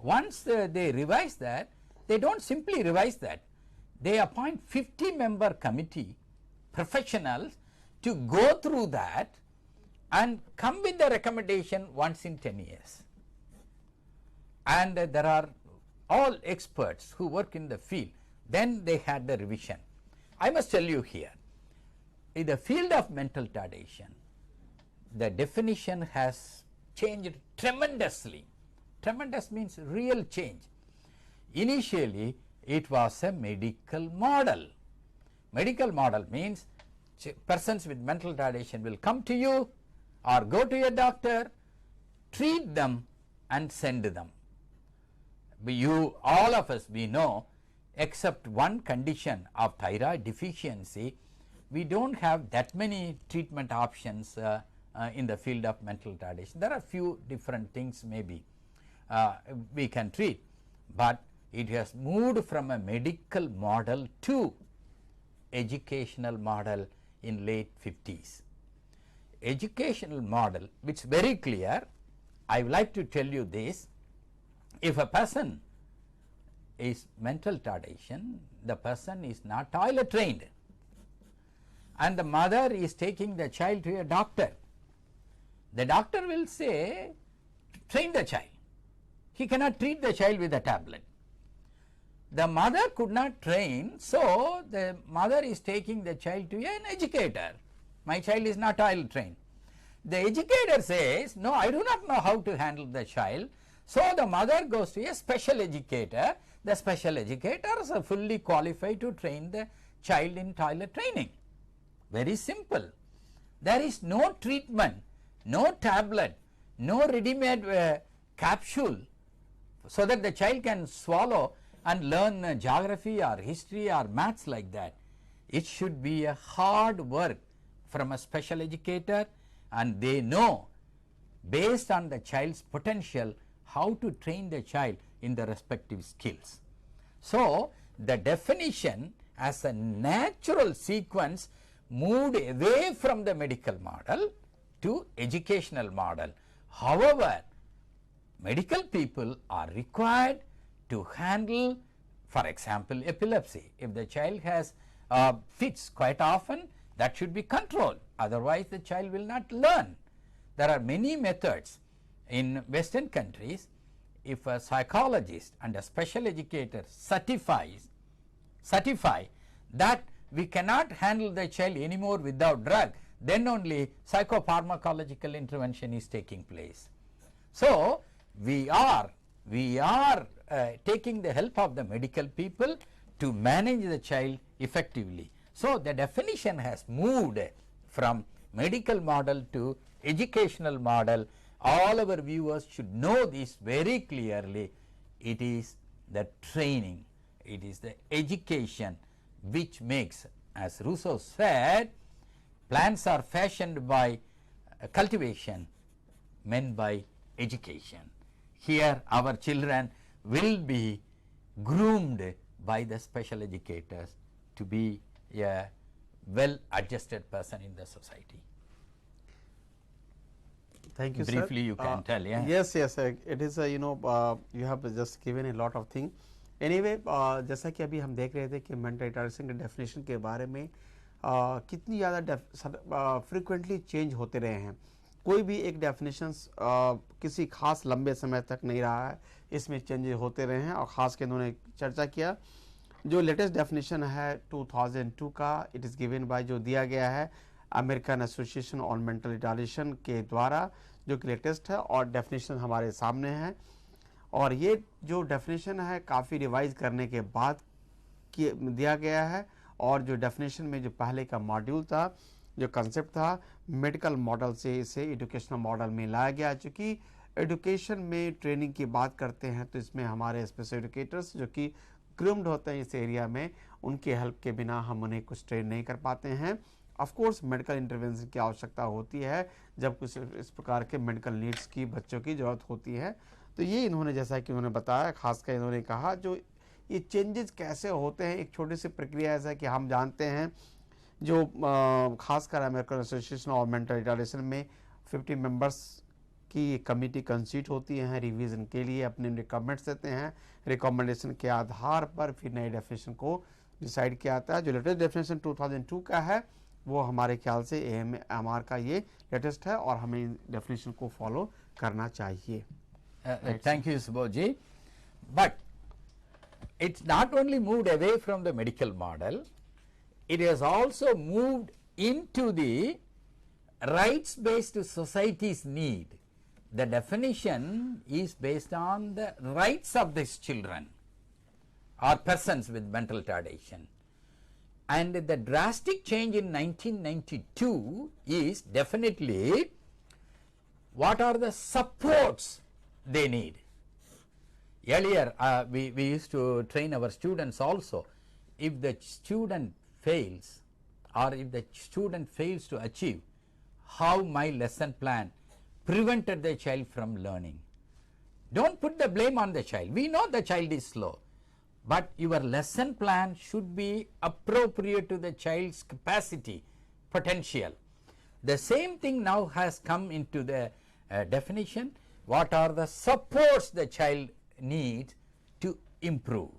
Once they revise that, they do not simply revise that. They appoint 50-member committee professionals to go through that and come with the recommendation once in 10 years. And there are all experts who work in the field. Then they had the revision. I must tell you here, in the field of mental retardation, the definition has changed tremendously. Tremendous means real change. Initially, it was a medical model. Medical model means persons with mental retardation will come to you or go to a doctor, treat them and send them. You, all of us, we know, except one condition of thyroid deficiency, we don't have that many treatment options in the field of mental retardation. There are few different things maybe we can treat, but it has moved from a medical model to educational model in late 50s. Educational model, which is very clear. I would like to tell you this: if a person is mental retardation, the person is not toilet trained, and the mother is taking the child to a doctor, the doctor will say, train the child. He cannot treat the child with a tablet. The mother could not train, so the mother is taking the child to an educator. My child is not toilet trained. The educator says, no, I do not know how to handle the child. So the mother goes to a special educator. The special educators are fully qualified to train the child in toilet training. Very simple. There is no treatment, no tablet, no ready-made capsule so that the child can swallow and learn geography or history or maths like that. It should be a hard work from a special educator, and they know based on the child's potential how to train the child in the respective skills. So the definition as a natural sequence moved away from the medical model to educational model. However, medical people are required to handle, for example, epilepsy. If the child has fits quite often, that should be controlled, otherwise the child will not learn. There are many methods. In Western countries, if a psychologist and a special educator certify that we cannot handle the child anymore without drug, then only psychopharmacological intervention is taking place. So we are taking the help of the medical people to manage the child effectively. So the definition has moved from medical model to educational model. All our viewers should know this very clearly. It is the training, it is the education which makes, as Rousseau said, plants are fashioned by cultivation, men by education. Here our children will be groomed by the special educators to be a well adjusted person in the society. Thank you, Briefly, sir. you can tell. Yeah. Yes, yes, it is a, you have just given a lot of things. Anyway, जैसा कि अभी हम देख रहे थे कि mental retardation के definition के बारे में कितनी ज़्यादा फ्रीक्वेंटली चेंज होते रहे हैं. कोई भी एक डेफिनेशंस किसी खास लंबे समय तक नहीं रहा है, इसमें चेंजेस होते रहे हैं. और ख़ास के उन्होंने चर्चा किया जो लेटेस्ट डेफिनेशन है 2002 का, इट इज़ गिवन बाय, जो दिया गया है American association on mental retardation के द्वारा, जो कि लेटेस्ट है और डेफिनेशन हमारे सामने है. और ये जो डेफिनेशन है काफ़ी रिवाइज करने के बाद दिया गया है. और जो डेफिनेशन में जो पहले का मॉड्यूल था, जो कंसेप्ट था, मेडिकल मॉडल से इसे एजुकेशनल मॉडल में लाया गया. चूँकि एजुकेशन में ट्रेनिंग की बात करते हैं तो इसमें हमारे स्पेशल एजुकेटर्स जो कि ग्रूम्ड होते हैं इस एरिया में, उनके हेल्प के बिना हम उन्हें कुछ ट्रेन नहीं कर पाते हैं. ऑफ कोर्स मेडिकल इंटरवेंशन की आवश्यकता होती है जब कुछ इस प्रकार के मेडिकल नीड्स की बच्चों की ज़रूरत होती है. तो ये इन्होंने, जैसा कि उन्होंने बताया, खासकर इन्होंने कहा जो ये चेंजेस कैसे होते हैं. एक छोटी सी प्रक्रिया ऐसा कि हम जानते हैं जो खासकर American association of mental retardation में 50 मेंबर्स की कमेटी कंस्टिट्यूट होती हैं रिवीजन के लिए, अपने रिकमेंड्स देते हैं. रिकमेंडेशन के आधार पर फिर नई डेफिनेशन को डिसाइड किया जाता है. जो लेटेस्ट डेफिनेशन 2002 का है वो हमारे ख्याल से AMR का ये लेटेस्ट है और हमें डेफिनेशन को फॉलो करना चाहिए. Thank you, Subodh. But it's not only moved away from the medical model, it has also moved into the rights-based society's need. The definition is based on the rights of these children or persons with mental retardation. And the drastic change in 1992 is definitely what are the supports they need. Earlier we used to train our students also, if the student fails or if the student fails to achieve, how my lesson plan prevented the child from learning. Don't put the blame on the child. We know the child is slow, but your lesson plan should be appropriate to the child's capacity, potential. The same thing now has come into the definition. What are the supports the child needs to improve?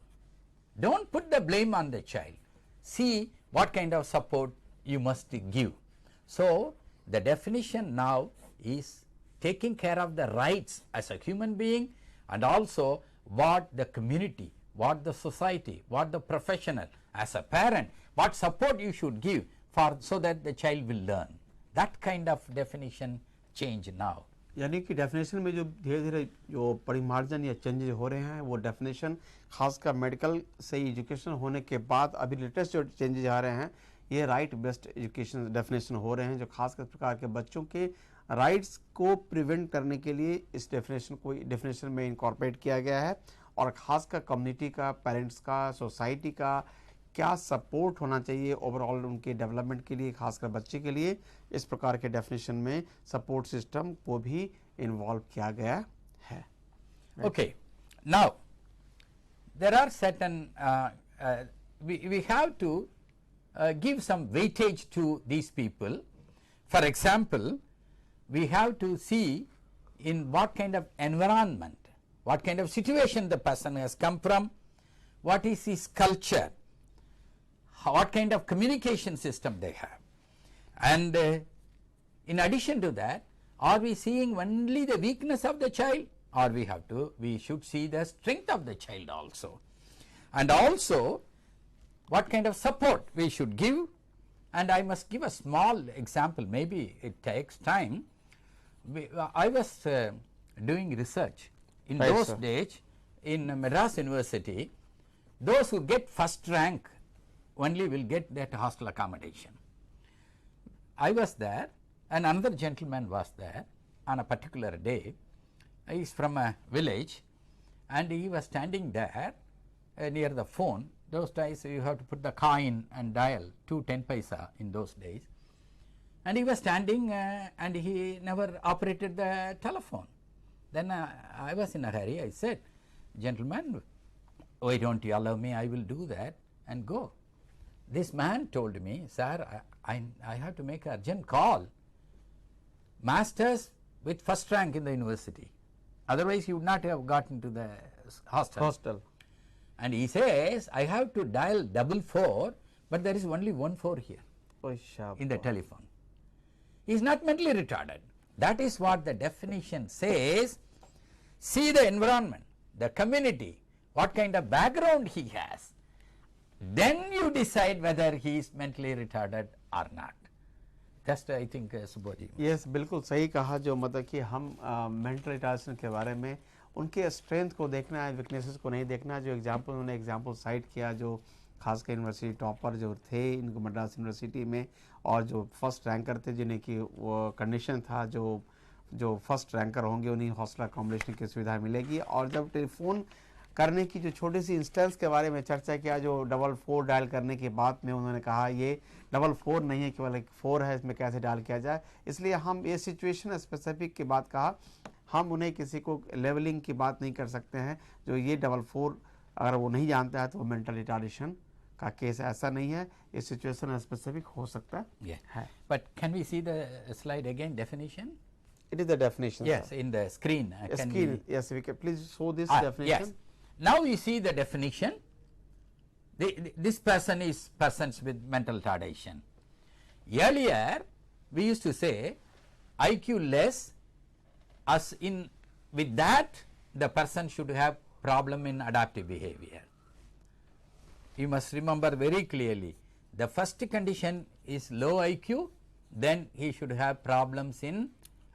Don't put the blame on the child. See what kind of support you must give. So the definition now is taking care of the rights as a human being, and also what the community, what the society, what the professional, as a parent, what support you should give for so that the child will learn. That kind of definition change now. यानी कि definition में जो धीरे धीरे जो परिमार्जन या changes हो रहे हैं वो डेफिनेशन खासकर मेडिकल से एजुकेशन होने के बाद अभी लेटेस्ट जो चेंजेस आ रहे हैं ये राइट बेस्ड एजुकेशन डेफिनेशन हो रहे हैं, जो खासकर प्रकार के बच्चों के राइट्स को प्रिवेंट करने के लिए इस डेफिनेशन में इनकॉर्पोरेट किया गया है। और खासकर कम्युनिटी का, पेरेंट्स का, सोसाइटी का क्या सपोर्ट होना चाहिए ओवरऑल उनके डेवलपमेंट के लिए, खासकर बच्चे के लिए, इस प्रकार के डेफिनेशन में सपोर्ट सिस्टम को भी इन्वॉल्व किया गया है। Okay, now there are certain we have to give some weightage to these people. For example, we have to see in what kind of environment, what kind of situation the person has come from, what is his culture, what kind of communication system they have. And in addition to that, are we seeing only the weakness of the child, or we should see the strength of the child also, and also what kind of support we should give. And I must give a small example, maybe it takes time. I was doing research in Right, those sir. days in Madras University. Those who get first rank only will get that hostel accommodation. I was there and another gentleman was there on a particular day. He is from a village and he was standing there near the phone. Those days you have to put the coin and dial 2 10 paisa in those days. And he was standing and he never operated the telephone. Then I was in a hurry. I said, "Gentlemen, why don't you allow me? I will do that and go." This man told me, "Sir, I have to make an urgent call. Masters with first rank in the university. Otherwise, you would not have gotten to the hostel." And he says, "I have to dial 44, but there is only 14 here in the telephone." He is not mentally retarded. That is what the definition says. See the environment, the community, what kind of background he has. Then you decide whether he is mentally retarded or not. Just I think Subodhi. Yes, बिल्कुल सही कहा। जो मतलब कि हम mental retardation के बारे में उनके स्ट्रेंथ को देखना है, वीकनेसेस को नहीं देखना। जो एग्जांपल उन्होंने एग्जांपल साइट किया, जो खासकर यूनिवर्सिटी टॉपर जो थे इनको मद्रास यूनिवर्सिटी में, और जो फर्स्ट रैंकर थे जिन्हें कि वो कंडीशन था जो फर्स्ट रैंकर होंगे उन्हें हॉस्टल अकोमोडेशन की सुविधा मिलेगी। और जब टेलीफोन करने की जो छोटी सी इंस्टेंस के बारे में चर्चा किया, जो 44 डायल करने के बाद में उन्होंने कहा ये 44 नहीं है, केवल एक 4 है, इसमें कैसे डायल किया जाए। इसलिए हम ये सिचुएशन स्पेसिफिक की बात कहा, हम उन्हें किसी को लेवलिंग की बात नहीं कर सकते हैं। जो ये 44 अगर वो नहीं जानता है तो वो मेंटल रिटार्डेशन का केस ऐसा नहीं है, ये सिचुएशन स्पेसिफिक हो सकता है। But can we see the slide again, definition? It is the definition. Yes, sir. in the screen. Yes, we can please show this definition. Yes. Now you see the definition. This person is persons with mental retardation. Earlier we used to say IQ less, as in with that the person should have problem in adaptive behavior. You must remember very clearly, the first condition is low IQ, then he should have problems in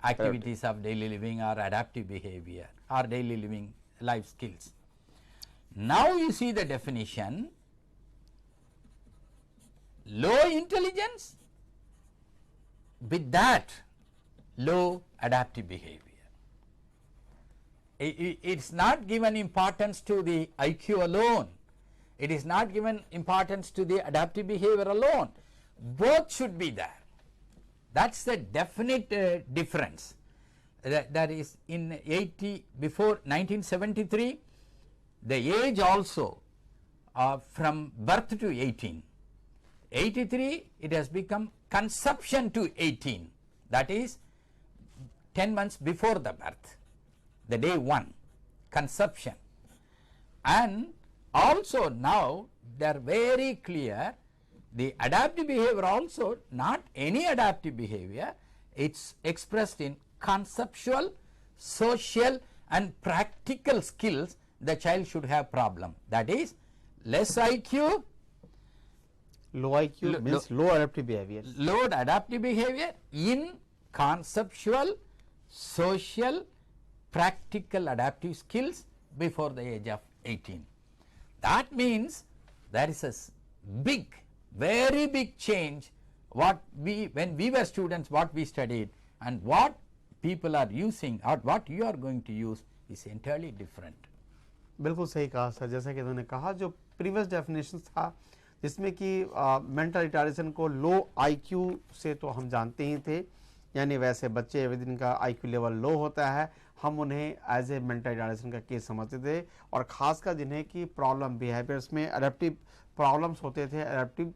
activities of daily living or adaptive behavior or daily living life skills. Now you see the definition. low intelligence, with that low adaptive behavior. It's not given importance to the IQ alone, it is not given importance to the adaptive behavior alone, both should be there. That is the definite difference. That is in before 1973, the age also from birth to 18. 83 it has become conception to 18, that is 10 months before the birth, the day 1 conception. And also now they are very clear, the adaptive behavior also not any adaptive behavior, it is expressed in conceptual, social and practical skills the child should have problem, that is less IQ, low IQ means low adaptive behavior. Low adaptive behavior in conceptual, social, practical adaptive skills before the age of 18. That means there is a big, very big change what we, when we were students, what we studied and what people are using or what you are going to use is entirely different. बिल्कुल सही कहा sir, जैसा कि उन्होंने कहा जो previous definition था जिसमें कि मेंटल रिटार्डेशन को लो आईक्यू से तो हम जानते ही थे, यानी वैसे बच्चे विद इनका आईक्यू लेवल लो होता है हम उन्हें एज ए मेंटल रिटार्डेशन का केस समझते थे, और ख़ासकर जिन्हें कि प्रॉब्लम बिहेवियर्स में एडेप्टिव प्रॉब्लम्स होते थे, एडेप्टिव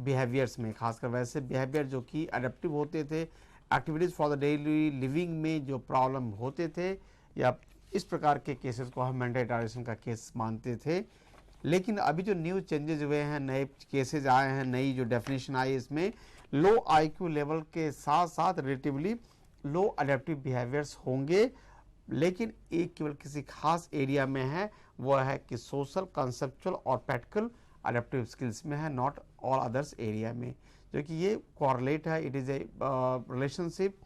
बिहेवियर्स में खासकर वैसे बिहेवियर जो कि एडेप्टिव होते थे, activities for the daily living में जो प्रॉब्लम होते थे या इस प्रकार के केसेस को हम मेंटल रिटार्डेशन का केस मानते थे। लेकिन अभी जो न्यू चेंजेस हुए हैं, नए केसेस आए हैं, नई जो डेफिनेशन आई इसमें लो आईक्यू लेवल के साथ साथ रिलेटिवली लो एडेप्टिव बिहेवियर्स होंगे, लेकिन एक केवल किसी खास एरिया में है, वो है कि सोशल, कंसेप्चुअल और प्रैक्टिकल एडेप्टिव स्किल्स में है, नॉट ऑल अदर्स एरिया में, जो कि ये कोरिलेट है, इट इज़ ए रिलेशनशिप।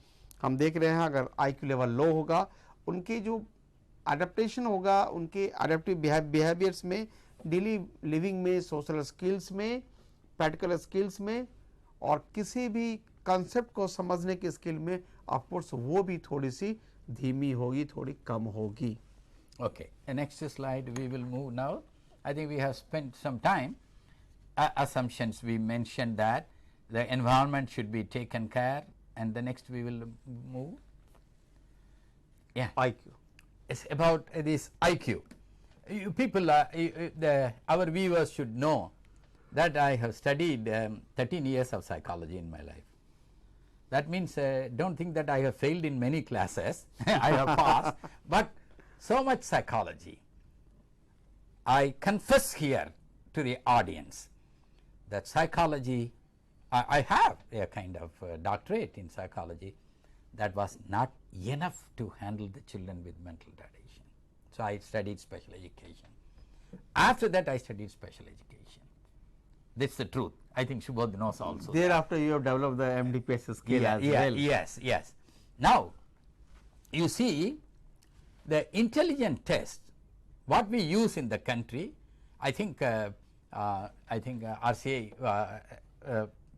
हम देख रहे हैं अगर आईक्यू लेवल लो होगा उनकी जो एडेप्टेशन होगा उनके एडेप्टिव बिहेवियर्स में, डेली लिविंग में, सोशल स्किल्स में, प्रैक्टिकल स्किल्स में और किसी भी कंसेप्ट को समझने की स्किल में ऑफकोर्स वो भी थोड़ी सी धीमी होगी, थोड़ी कम होगी। Okay, the next slide we will move now. I think we have spent some time. Assumptions we mentioned that the environment should be taken care, and the next we will move. Yeah, IQ. It's about this IQ. You people, our viewers should know that I have studied 13 years of psychology in my life. That means don't think that I have failed in many classes. I have passed, but so much psychology. I confess here to the audience that psychology, I have a kind of doctorate in psychology, that was not enough to handle the children with mental retardation. So I studied special education. After that I studied special education. That's the truth. I think Subodh knows also. Thereafter you have developed the MDPS skill as well. Yes, yes. Now, you see, the intelligent test, what we use in the country, I think RCA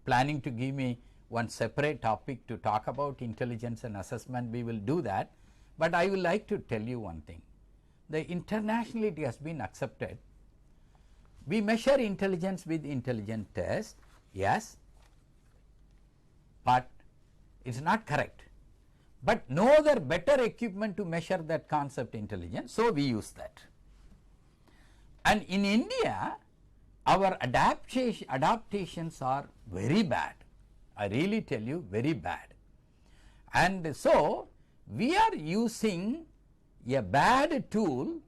planning to give me one separate topic to talk about intelligence and assessment. We will do that, but I would like to tell you one thing. The internationally it has been accepted. We measure intelligence with intelligent test, yes, but it is not correct. But no other better equipment to measure that concept intelligence, so we use that. And in India, our adaptations are very bad. I really tell you, very bad. And so we are using a bad tool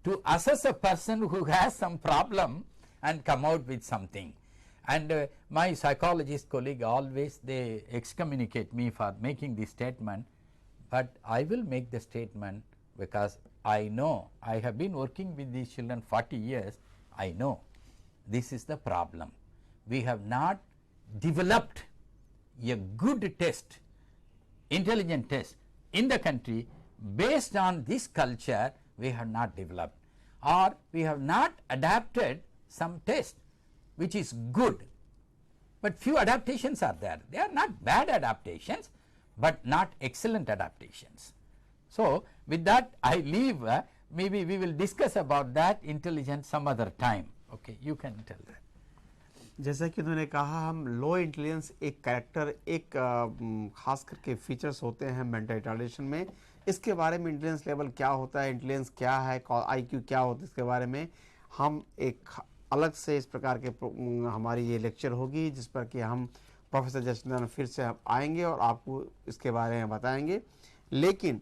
to assess a person who has some problem and come out with something. And my psychologist colleague always they excommunicate me for making this statement, but I will make the statement because I know, I have been working with these children 40 years, I know this is the problem. We have not developed a good test, intelligent test in the country. Based on this culture, we have not developed, or we have not adapted some test which is good. but few adaptations are there. They are not bad adaptations, but not excellent adaptations. So, with that I leave, maybe we will discuss about that intelligence some other time. Okay, you can tell that. जैसा कि उन्होंने कहा, हम लो intelligence एक character, एक खास करके features होते हैं मेंटल रिटार्डेशन में. इसके बारे में इंटेलिजेंस लेवल क्या होता है, इंटेलिजेंस क्या है, आईक्यू क्या होता है, इसके बारे में हम एक अलग से इस प्रकार के हमारी ये लेक्चर होगी, जिस पर कि हम प्रोफेसर जयचंद्रन फिर से आएंगे और आपको इसके बारे में बताएंगे. लेकिन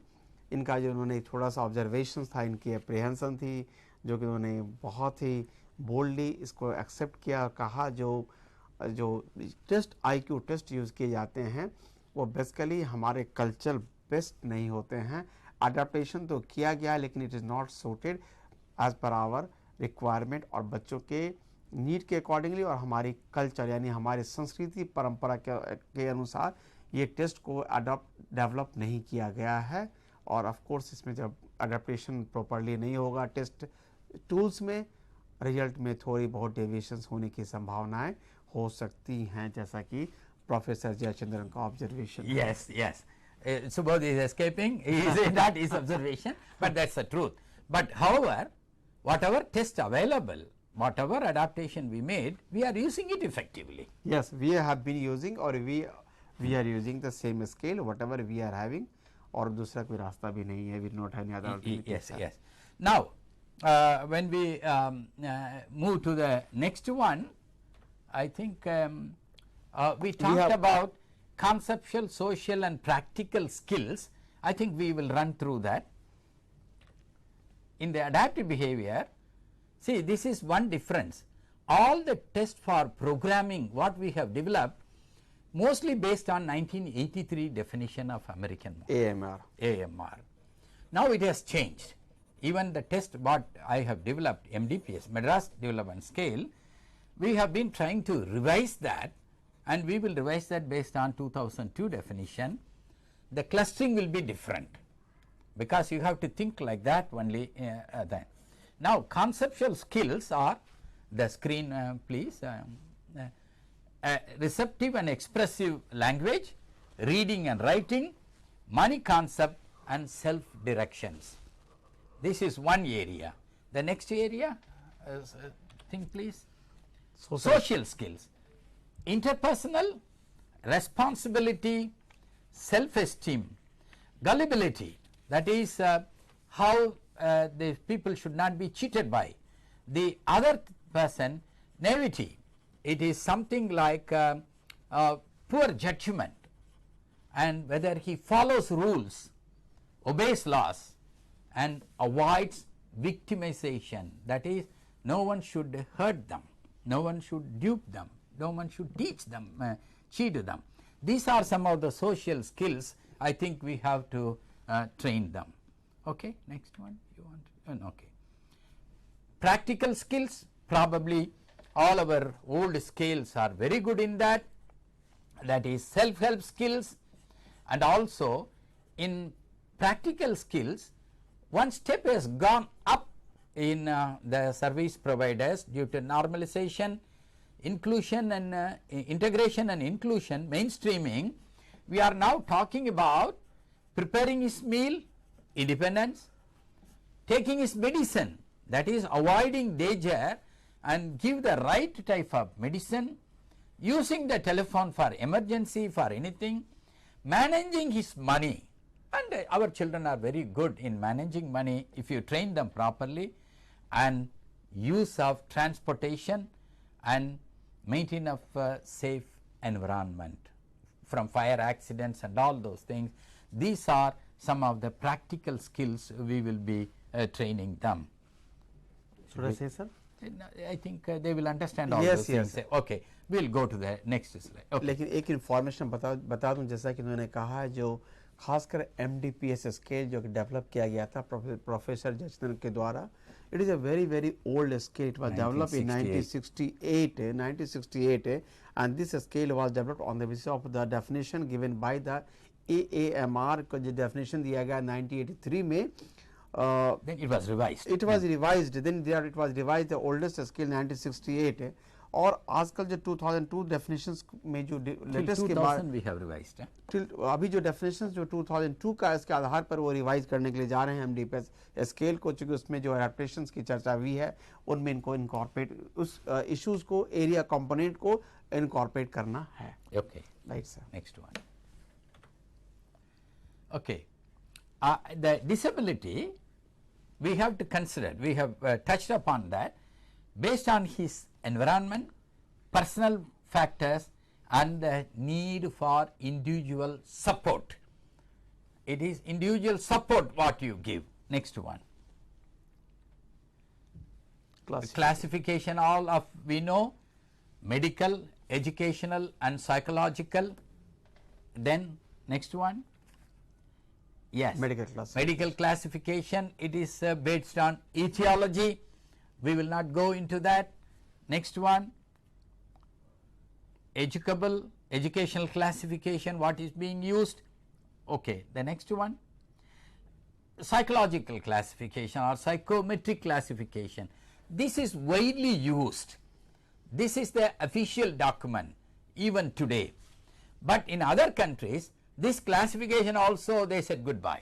इनका जो उन्होंने थोड़ा सा ऑब्जर्वेशन था, इनकी अप्रीहेंशन थी, जो कि उन्होंने बहुत ही बोल्डली इसको एक्सेप्ट किया और कहा जो टेस्ट आईक्यू टेस्ट यूज़ किए जाते हैं वो बेसिकली हमारे कल्चर बेस्ड नहीं होते हैं. अडेप्टेशन तो किया गया लेकिन it is not suited as per our requirement और बच्चों के नीड के अकॉर्डिंगली और हमारी कल्चर यानी हमारी संस्कृति परंपरा के अनुसार ये टेस्ट को डेवलप नहीं किया गया है. और ऑफ कोर्स इसमें जब अडेप्टेशन प्रॉपरली नहीं होगा टेस्ट टूल्स में, रिजल्ट में थोड़ी बहुत डेविएशंस होने की संभावनाएं हो सकती हैं, जैसा कि प्रोफेसर जयचंद्रन का observation. Yes, yes. Subodh is escaping. He is that is observation, but that's the truth. But however, whatever test available, whatever adaptation we made, we are using it effectively. Yes, we have been using or we are using the same scale whatever we are having, और दूसरा कोई रास्ता भी नहीं है. We do not have any other alternative. Yes, yes. Now, when we move to the next one, I think we talked about conceptual, social and practical skills. I think we will run through that. In the adaptive behavior, see, this is one difference. All the tests for programming what we have developed mostly based on 1983 definition of American model. AMR. Now it has changed. Even the test what I have developed, MDPS, Madras Development Scale, we have been trying to revise that, and we will revise that based on 2002 definition. The clustering will be different because you have to think like that only then. Now, conceptual skills are the screen please. Receptive and expressive language, reading and writing, money concept and self directions. This is one area. The next area, think please. Social skills, interpersonal, responsibility, self esteem, gullibility, that is how the people should not be cheated by the other person, naivety. It is something like poor judgment, and whether he follows rules, obeys laws and avoids victimization, that is no one should hurt them, no one should dupe them, no one should teach them, cheat them. These are some of the social skills I think we have to train them. Okay, next one you want? Okay. Practical skills, probably all our old scales are very good in that. That is self-help skills, and also in practical skills one step has gone up in the service providers due to normalization, inclusion and integration and inclusion, mainstreaming. We are now talking about preparing his meal, independence, taking his medicine, that is avoiding danger and give the right type of medicine, using the telephone for emergency, for anything, managing his money, and our children are very good in managing money if you train them properly, and use of transportation and maintenance of safe environment from fire accidents and all those things. These are some of the practical skills we will be training them. Should I say, sir? I think they will understand all those things. Okay, we will go to the next slide. Okay. लेकिन एक information बता दूं, जैसा कि उन्होंने कहा है, जो खासकर MDPS स्केल जो डेवलप किया गया था प्रोफेसर जयचंद्रन के द्वारा, it is a very old scale. It was developed in 1968, and this scale was developed on the basis of the definition given by the AAMR को जो definition दिया गया 1983 में. Then it was revised. It was revised. Then it was revised, the oldest scale 1968, और आजकल जो 2002 definitions में जो लेटेस्ट के बाद 2000 we have revised. अभी जो डेफिनेशंस जो 2002 का इसके आधार पर वो रिवाइज करने के लिए जा रहे हैं एमडीपीएस स्केल को, चूंकि उसमें जो एडेप्टेशंस की चर्चा हुई है उनमें इनको इनकॉर्पोरेट उस इश्यूज को एरिया कंपोनेंट को इनकॉर्पोरेट करना है. Okay. Right sir. Next one. Okay. The disability we have to consider, we have touched upon that based on his environment, personal factors and the need for individual support. It is individual support what you give. Next one. Classification, all of we know, medical, educational and psychological. Then next one. Yes, medical classification, it is based on etiology. We will not go into that. Next one, educational classification, what is being used. Okay, the next one, psychological classification or psychometric classification. This is widely used. This is the official document even today, but in other countries this classification also they said goodbye.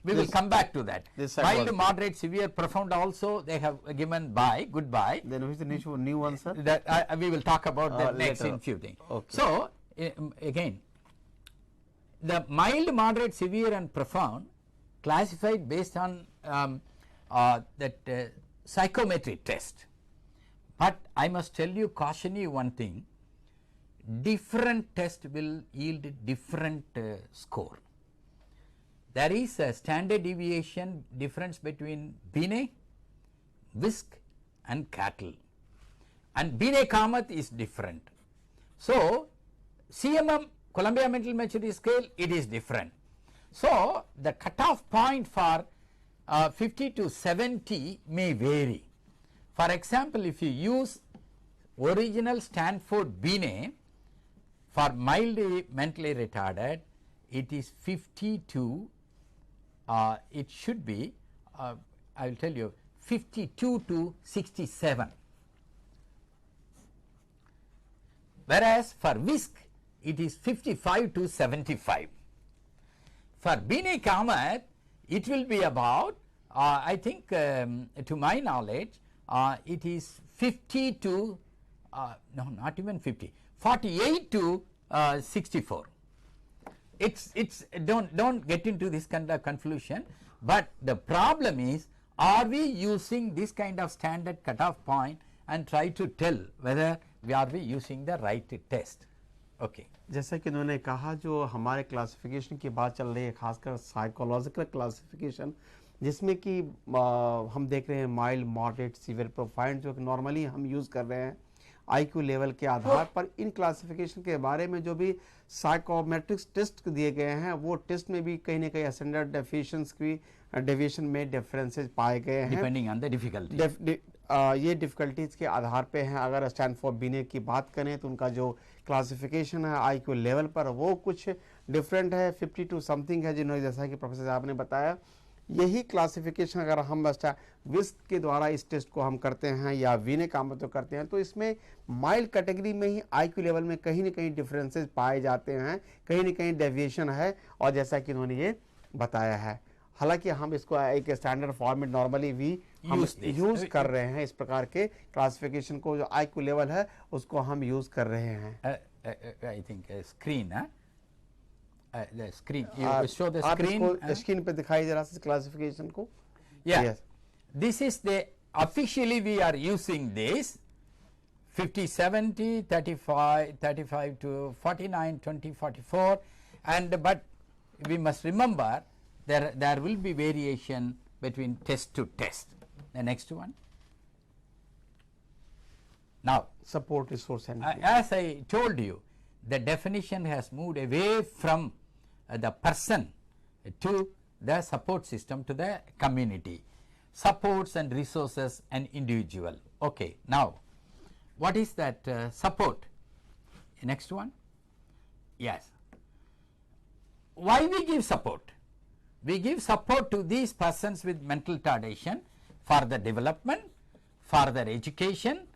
We will come back to that. Mild, moderate, severe, profound also they have given bye, goodbye. Then which is the new one, sir? That we will talk about that next in few things. Okay. So again, the mild, moderate, severe and profound classified based on that psychometric test. But I must tell you, caution you one thing, different test will yield different score. There is a standard deviation difference between Binet, Whisk and Cattle, and Binet Kamath is different. So CMM, Columbia Mental Maturity Scale, it is different. So the cutoff point for 50 to 70 may vary. For example, if you use original Stanford Binet for mildly mentally retarded, it is 50 to it should be I will tell you 52 to 67, whereas for Whisk it is 55 to 75. For Binet Kamath it will be about I think to my knowledge it is 50 to no, not even 50, 48 to 64. It's don't get into this kind of confusion, but the problem is, are we using this kind of standard cutoff point and try to tell whether we are using the right test. Okay. जैसा कि उन्होंने कहा, जो हमारे classification की बात चल रही है, खासकर साइकोलॉजिकल क्लासिफिकेशन, जिसमें कि हम देख रहे हैं माइल्ड, मॉडरेट, सीवियर, प्रोफाइंड, जो नॉर्मली हम यूज़ कर रहे हैं आईक्यू लेवल के आधार पर. इन क्लासिफिकेशन के बारे में जो भी साइकोमेट्रिक्स टेस्ट दिए गए हैं, वो टेस्ट में भी कहीं ना कहीं स्टैंडर्ड डेविएशन में डिफरेंसेस पाए गए हैं डिपेंडिंग ऑन द डिफिकल्टी. ये डिफ़िकल्टीज़ के आधार पे हैं. अगर स्टैनफोर्ड बिनेट की बात करें तो उनका जो क्लासिफिकेशन है आईक्यू लेवल पर वो कुछ डिफरेंट है, 52 समथिंग है, जिन्होंने जैसा कि प्रोफेसर साहब ने बताया. यही क्लासिफिकेशन अगर हम विस्क के द्वारा इस टेस्ट को हम करते हैं या वीने कामत करते हैं, तो इसमें माइल्ड कैटेगरी में ही आईक्यू लेवल में कहीं ना कहीं डिफरेंसेस पाए जाते हैं, कहीं ना कहीं डेविएशन है. और जैसा कि उन्होंने ये बताया है, हालांकि हम इसको एक स्टैंडर्ड फॉर्मेट नॉर्मली भी हम यूज़ कर रहे हैं. इस प्रकार के क्लासिफिकेशन को जो आईक्यू लेवल है उसको हम यूज़ कर रहे हैं. I think screen the screen, you show the screen. Screen पे दिखाई दे रहा है क्लासिफिकेशन को. Yeah, this is the officially we are using this 50, 70, 35 to 49, 20, 44, and but we must remember there will be variation between test to test. The next one. Now support resource and as I told you, the definition has moved away from the person to the support system, to the community, supports and resources and individual. Okay, now what is that support? Next one. Yes, why we give support? We give support to these persons with mental retardation for the development, for their education,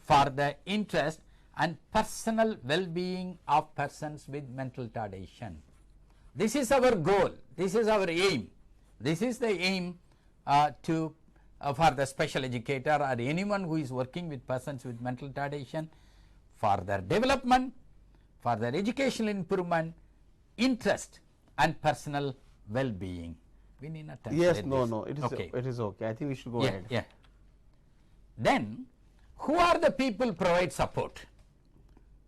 for the interest and personal well-being of persons with mental retardation. This is our goal, this is our aim, this is the aim for the special educator or anyone who is working with persons with mental retardation, for their development, for their educational improvement, interest and personal well-being. We need not Yes, translate no, this. no, it is okay. It is okay. I think we should go Yeah, ahead. yeah. Then who are the people provide support?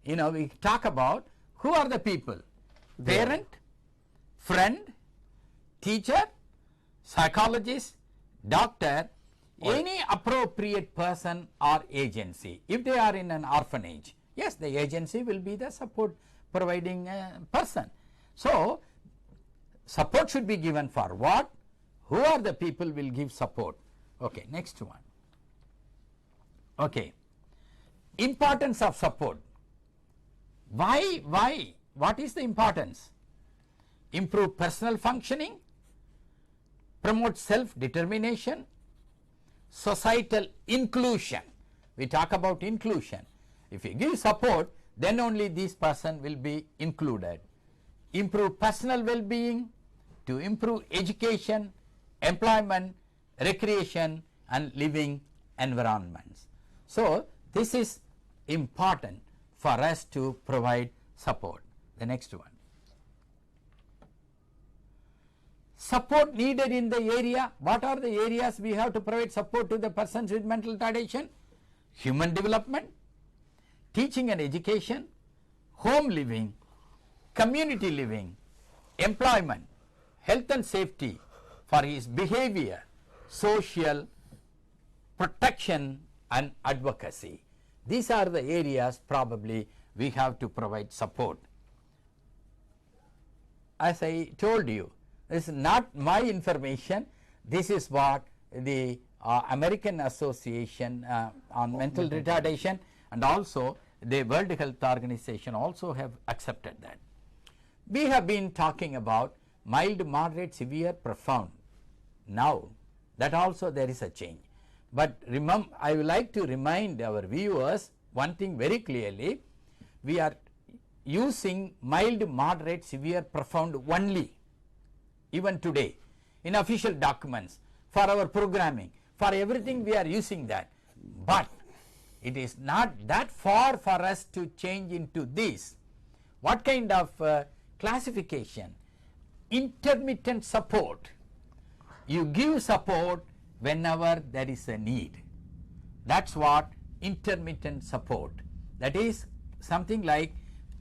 You know, we talk about who are the people: parent, friend, teacher, psychologist, doctor, any appropriate person or agency. If they are in an orphanage, yes, the agency will be the support providing person. So support should be given for what? Who are the people will give support? Okay, next one. Okay, importance of support. Why? What is the importance? Improve personal functioning, promote self-determination, societal inclusion. We talk about inclusion. If you give support, then only this person will be included. Improve personal well-being, to improve education, employment, recreation and living environments. So this is important for us to provide support. The next one. Support needed in the area. What are the areas we have to provide support to the persons with mental retardation? Human development, teaching and education, home living, community living, employment, health and safety for his behavior, social protection and advocacy. These are the areas probably we have to provide support. As I told you, this is not my information, this is what the American Association on Mental Retardation and also the World Health Organization also have accepted that. We have been talking about mild, moderate, severe, profound. Now that also there is a change. But remember, I would like to remind our viewers one thing very clearly: we are using mild, moderate, severe, profound only, even today in official documents, for our programming, for everything we are using that. But it is not that far for us to change into this. What kind of classification? Intermittent support. You give support whenever there is a need. That's what intermittent support. That is something like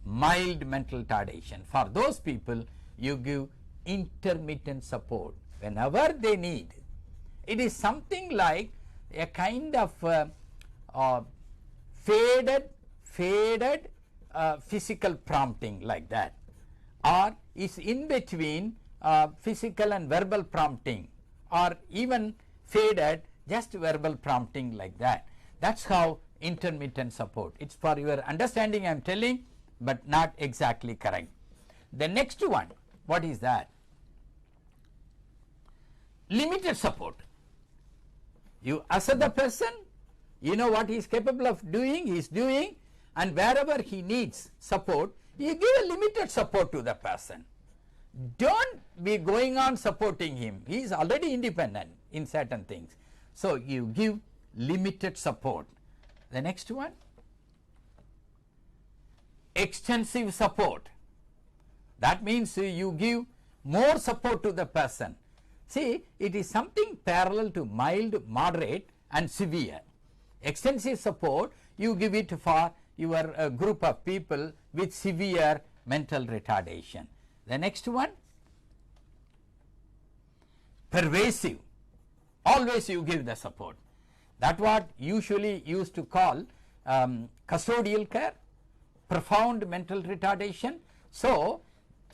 mild mental retardation. For those people, you give intermittent support whenever they need. It is something like a kind of faded physical prompting, like that, or is in between physical and verbal prompting, or even faded just verbal prompting, like that. That's how intermittent support. It's for your understanding I am telling, but not exactly correct. The next one, what is that? Limited support. You assess the person, you know what he is capable of doing, he is doing, and wherever he needs support, you give a limited support to the person. Don't be going on supporting him. He is already independent in certain things. So you give limited support. The next one, extensive support. That means you give more support to the person. See, it is something parallel to mild, moderate and severe. Extensive support, you give it for your group of people with severe mental retardation. The next one, pervasive. Always you give the support. That what usually used to call custodial care, profound mental retardation. So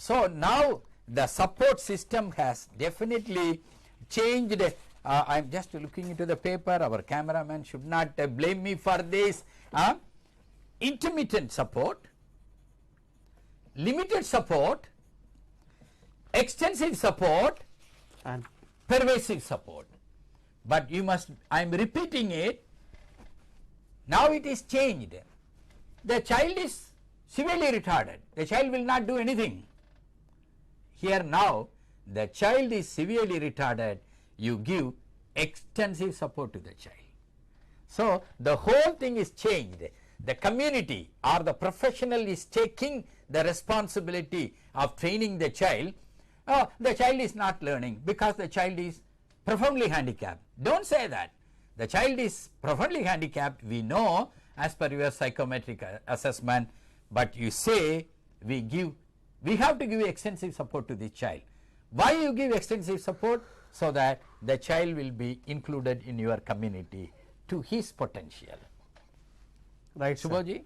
now the support system has definitely changed. I am just looking into the paper. Our cameraman should not blame me for this. Intermittent support, limited support, extensive support and pervasive support. But you must, I am repeating it, Now it is changed. The child is severely retarded. The child will not do anything. Here now, the child is severely retarded. You give extensive support to the child. So the whole thing is changed. The community or the professional is taking the responsibility of training the child. Oh, the child is not learning because the child is profoundly handicapped. Don't say that. The child is profoundly handicapped, we know as per your psychometric assessment, but you say we have to give extensive support to the child. Why you give extensive support? So that the child will be included in your community to his potential. Right Subodh ji,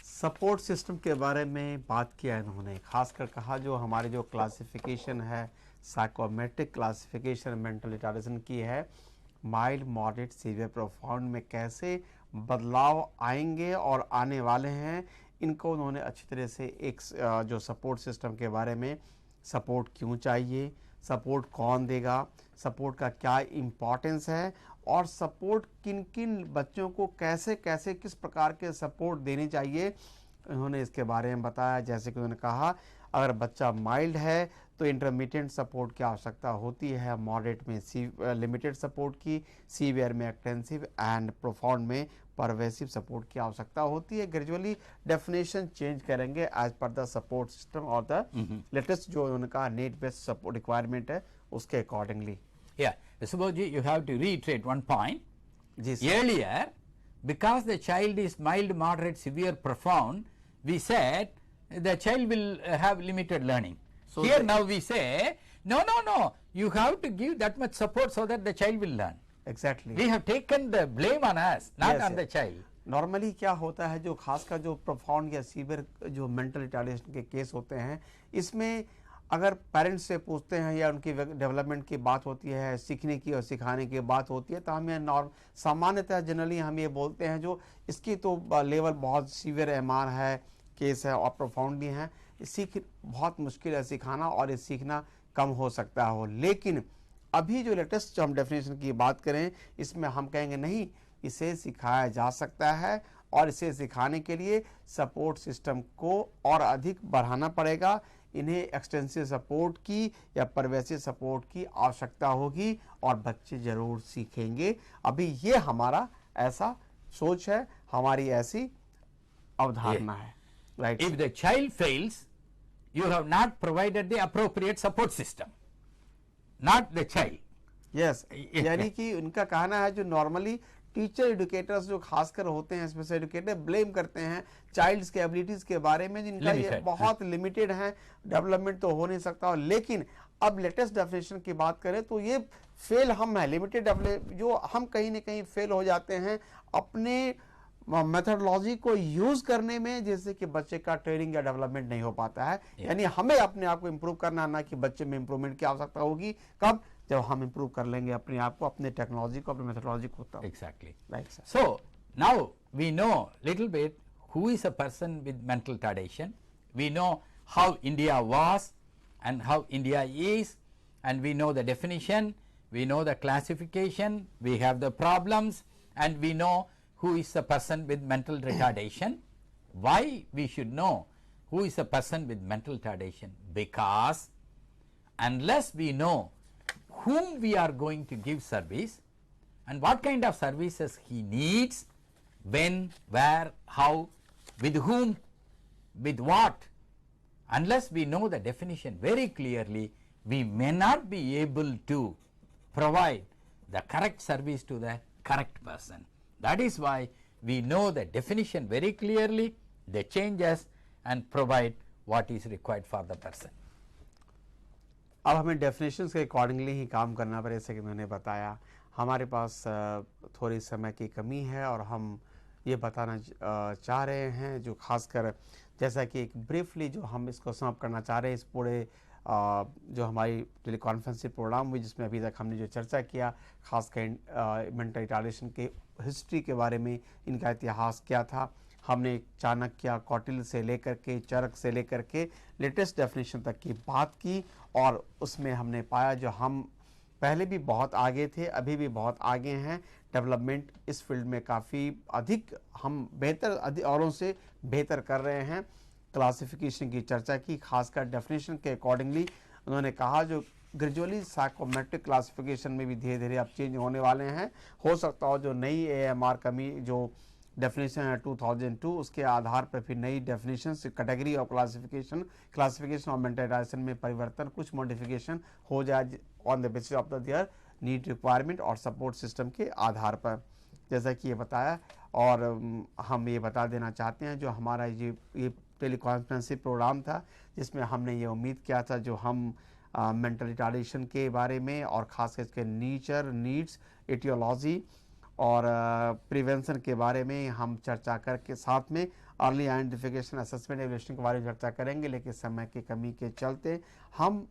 support system के बारे में बात किया इन्होंने, खासकर कहा जो हमारे जो क्लासिफिकेशन है साइकोमेट्रिक क्लासिफिकेशन मेंटल रिटार्डेशन की है, माइल्ड मॉडरेट सीवियर प्रोफाउंड में कैसे बदलाव आएंगे और आने वाले हैं, इनको उन्होंने अच्छी तरह से एक जो सपोर्ट सिस्टम के बारे में, सपोर्ट क्यों चाहिए, सपोर्ट कौन देगा, सपोर्ट का क्या इम्पोर्टेंस है और सपोर्ट किन किन बच्चों को कैसे कैसे किस प्रकार के सपोर्ट देने चाहिए, उन्होंने इसके बारे में बताया। जैसे कि उन्होंने कहा अगर बच्चा माइल्ड है तो इंटरमीडिएट सपोर्ट की आवश्यकता होती है, मॉडरेट में लिमिटेड सपोर्ट की, सीवियर में एक्सटेंसिव एंड प्रोफाउंड में परवेसिव सपोर्ट की आवश्यकता होती है। ग्रेजुअली डेफिनेशन चेंज करेंगे as per the support system और द लेटेस्ट जो उन्होंने कहा नीड बेस्ड सपोर्ट रिक्वायरमेंट है उसके accordingly. yeah, Subodh ji, you have to reiterate one point. जी sir. Earlier, because the child is mild, moderate, severe, profound, we said the child will have limited learning. So here now we say, no, you have to give that much support so that the child will learn. Exactly We have taken the blame on us, not Yes, on the child. Normally क्या होता है जो खासकर जो profound या severe जो mental retardation के case होते हैं, इसमें अगर पेरेंट्स से पूछते हैं या उनकी डेवलपमेंट की बात होती है, सीखने की और सिखाने की बात होती है, तो हम ये सामान्यतः जनरली हम ये बोलते हैं जो इसकी तो लेवल बहुत सीवियर एमआर है, केस है और प्रोफाउंड भी है, सीख बहुत मुश्किल है सिखाना और ये सीखना कम हो सकता हो। लेकिन अभी जो लेटेस्ट जो हम डेफिनेशन की बात करें, इसमें हम कहेंगे नहीं, इसे सिखाया जा सकता है और इसे सिखाने के लिए सपोर्ट सिस्टम को और अधिक बढ़ाना पड़ेगा। इन्हें एक्सटेंसिव सपोर्ट की या परवेसिव सपोर्ट की आवश्यकता होगी और बच्चे ज़रूर सीखेंगे। अभी ये हमारा ऐसा सोच है, हमारी ऐसी अवधारणा है। Right. If the child fails, you have not provided the appropriate support system, not the child. Yes, यानी कि उनका कहना है जो नॉर्मली टीचर एडुकेटर्स जो खासकर होते हैं, स्पेशल एडुकेटर ब्लेम करते हैं चाइल्ड्स के एबिलिटीज के बारे में, जिनका ये बहुत लिमिटेड है, डेवलपमेंट तो हो नहीं सकता। लेकिन अब लेटेस्ट डेफिनेशन की बात करें तो ये फेल हम है, लिमिटेड जो हम कहीं ना कहीं फेल हो जाते हैं अपने मेथडोलॉजी को यूज करने में, जैसे कि बच्चे का ट्रेनिंग या डेवलपमेंट नहीं हो पाता है। यानी हमें अपने आप को इम्प्रूव करना, ना कि बच्चे में इम्प्रूवमेंट की आवश्यकता होगी कब, जब हम इम्प्रूव कर लेंगे अपने आप को, अपने टेक्नोलॉजी को, अपने मेथडोलॉजी को। Exactly. Right sir. So now we know little bit who is a person with mental retardation. We know how India was and how India is, and we know the definition, we know the classification, we have the problems, and we know who is a person with mental retardation. Why we should know who is a person with mental retardation? Because unless we know whom we are going to give service and what kind of services he needs, when, where, how, with whom, with what, unless we know the definition very clearly, we may not be able to provide the correct service to the correct person. That is why we know the definition very clearly, the changes, and provide what is required for the person. अब हमें definitions के accordingly ही काम करना पड़े, जैसे कि मैंने बताया हमारे पास थोड़ी समय की कमी है और हम ये बताना चाह रहे हैं, जो खासकर जैसा कि एक ब्रीफली जो हम इसको समाप्त करना चाह रहे हैं, इस पूरे जो हमारी टेलीकॉन्फ्रेंसिंग प्रोग्राम हुई जिसमें अभी तक हमने जो चर्चा किया, खासकर मेंटल रिटार्डेशन के हिस्ट्री के बारे में, इनका इतिहास क्या था, हमने चाणक्य, कौटिल्य से लेकर के, चरक से लेकर के लेटेस्ट डेफिनेशन तक की बात की और उसमें हमने पाया जो हम पहले भी बहुत आगे थे, अभी भी बहुत आगे हैं। डेवलपमेंट इस फील्ड में काफ़ी अधिक हम बेहतर औरों से बेहतर कर रहे हैं। क्लासिफिकेशन की चर्चा की, खासकर डेफिनेशन के अकॉर्डिंगली उन्होंने कहा जो ग्रेजुअली साइकोमेट्रिक क्लासिफिकेशन में भी धीरे धीरे अब चेंज होने वाले हैं। हो सकता हो जो नई AMR कमी जो डेफिनेशन है 2002 उसके आधार पर फिर नई डेफिनेशन कैटेगरी ऑफ क्लासिफिकेशन और मेंटलाइजेशन में परिवर्तन, कुछ मॉडिफिकेशन हो जाए on the basis of the their need requirement और सपोर्ट सिस्टम के आधार पर, जैसा कि ये बताया। और हम ये बता देना चाहते हैं जो हमारा ये टेलीकॉन्फ्रेंसिंग प्रोग्राम था जिसमें हमने ये उम्मीद किया था जो हम मेंटल रिटार्डेशन के बारे में और खासकर इसके नेचर, नीड्स, एटियोलॉजी और प्रिवेंशन के बारे में हम चर्चा करके साथ में अर्ली आइडेंटिफिकेशन, असेसमेंट, एवल्यूशन के बारे में चर्चा करेंगे। लेकिन समय की कमी के चलते हम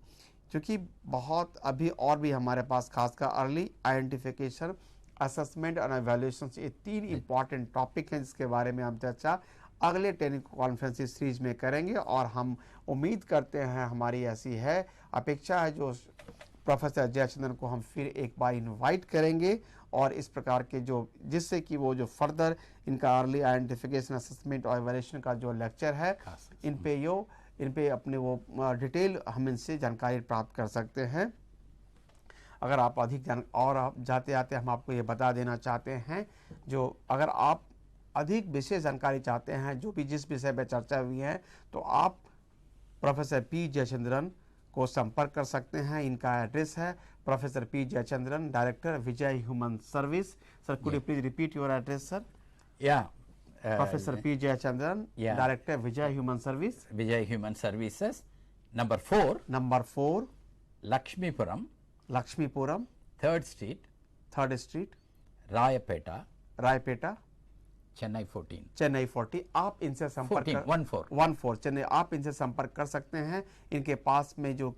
चूँकि बहुत अभी और भी हमारे पास खासकर अर्ली आइडेंटिफिकेशन, असेसमेंट और एवल्यूशन ये 3 इम्पॉर्टेंट टॉपिक हैं जिसके बारे में हम चर्चा अगले टेलीकॉन्फ्रेंस सीरीज में करेंगे। और हम उम्मीद करते हैं, हमारी ऐसी है अपेक्षा है जो प्रोफेसर जयचंद्रन को हम फिर एक बार इनवाइट करेंगे और इस प्रकार के जो जिससे कि वो जो फर्दर इनका अर्ली आइडेंटिफिकेशन, असेसमेंट और एवल्यूशन का जो लेक्चर है इन पे अपने वो डिटेल हम इनसे जानकारी प्राप्त कर सकते हैं। अगर आप अधिक और जाते जाते हम आपको ये बता देना चाहते हैं जो अगर आप अधिक विशेष जानकारी चाहते हैं जो भी जिस विषय पर चर्चा हुई है तो आप प्रोफेसर पी जयचंद्रन को संपर्क कर सकते हैं। इनका एड्रेस है professor P Jayachandran, director Vijay human service. Sir, could you please repeat your address sir? Yeah. Professor P. Jayachandran, Yeah. Director Vijay Human Service. Vijay Human Services. Number 4. Number 4. Lakshmipuram. Lakshmipuram. 3rd Street. 3rd Street. Rayapeta. Rayapeta. Chennai 14. Chennai 40। आप इनसे संपर्क 14 चेन्नई आप इनसे संपर्क कर सकते हैं। इनके पास में जो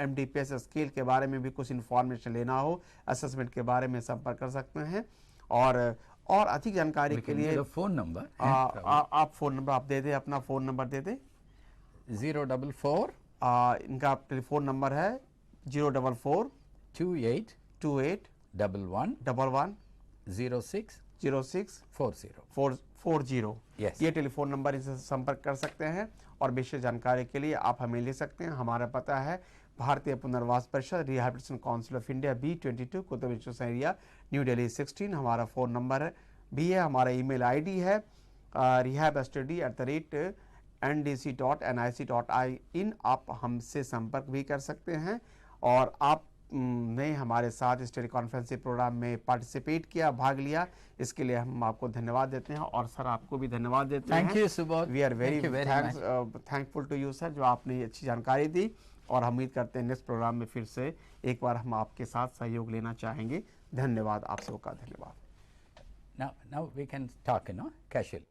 MDPS स्केल के बारे में भी कुछ इन्फॉर्मेशन लेना हो, असेसमेंट के बारे में संपर्क कर सकते हैं। और अधिक जानकारी के लिए फोन नंबर आप फोन नंबर आप दे दें, अपना फोन नंबर दे दें। 044 इनका टेलीफोन नंबर है 044 28 28 11 11 06 06 40 40। Yes. ये टेलीफोन नंबर इनसे संपर्क कर सकते हैं और विशेष जानकारी के लिए आप हमें ले सकते हैं। हमारा पता है भारतीय पुनर्वास परिषद, rehabilitation council of India, B22, Qutub station area, new Delhi 16। हमारा फ़ोन नंबर भी है। हमारा ईमेल ID है rehabstudy@ndc.nic.in। आप हमसे संपर्क भी कर सकते हैं। और आप ने हमारे साथ इस टेलीकॉन्फ्रेंसिंग प्रोग्राम में पार्टिसिपेट किया, भाग लिया, इसके लिए हम आपको धन्यवाद देते हैं। और सर आपको भी धन्यवाद देते हैं। Thank you Subodh. We are very thankful to you sir, जो आपने अच्छी जानकारी दी। और हम उम्मीद करते हैं नेक्स्ट प्रोग्राम में फिर से एक बार हम आपके साथ सहयोग लेना चाहेंगे। धन्यवाद, आप सबका धन्यवाद। Now we can talk, casual.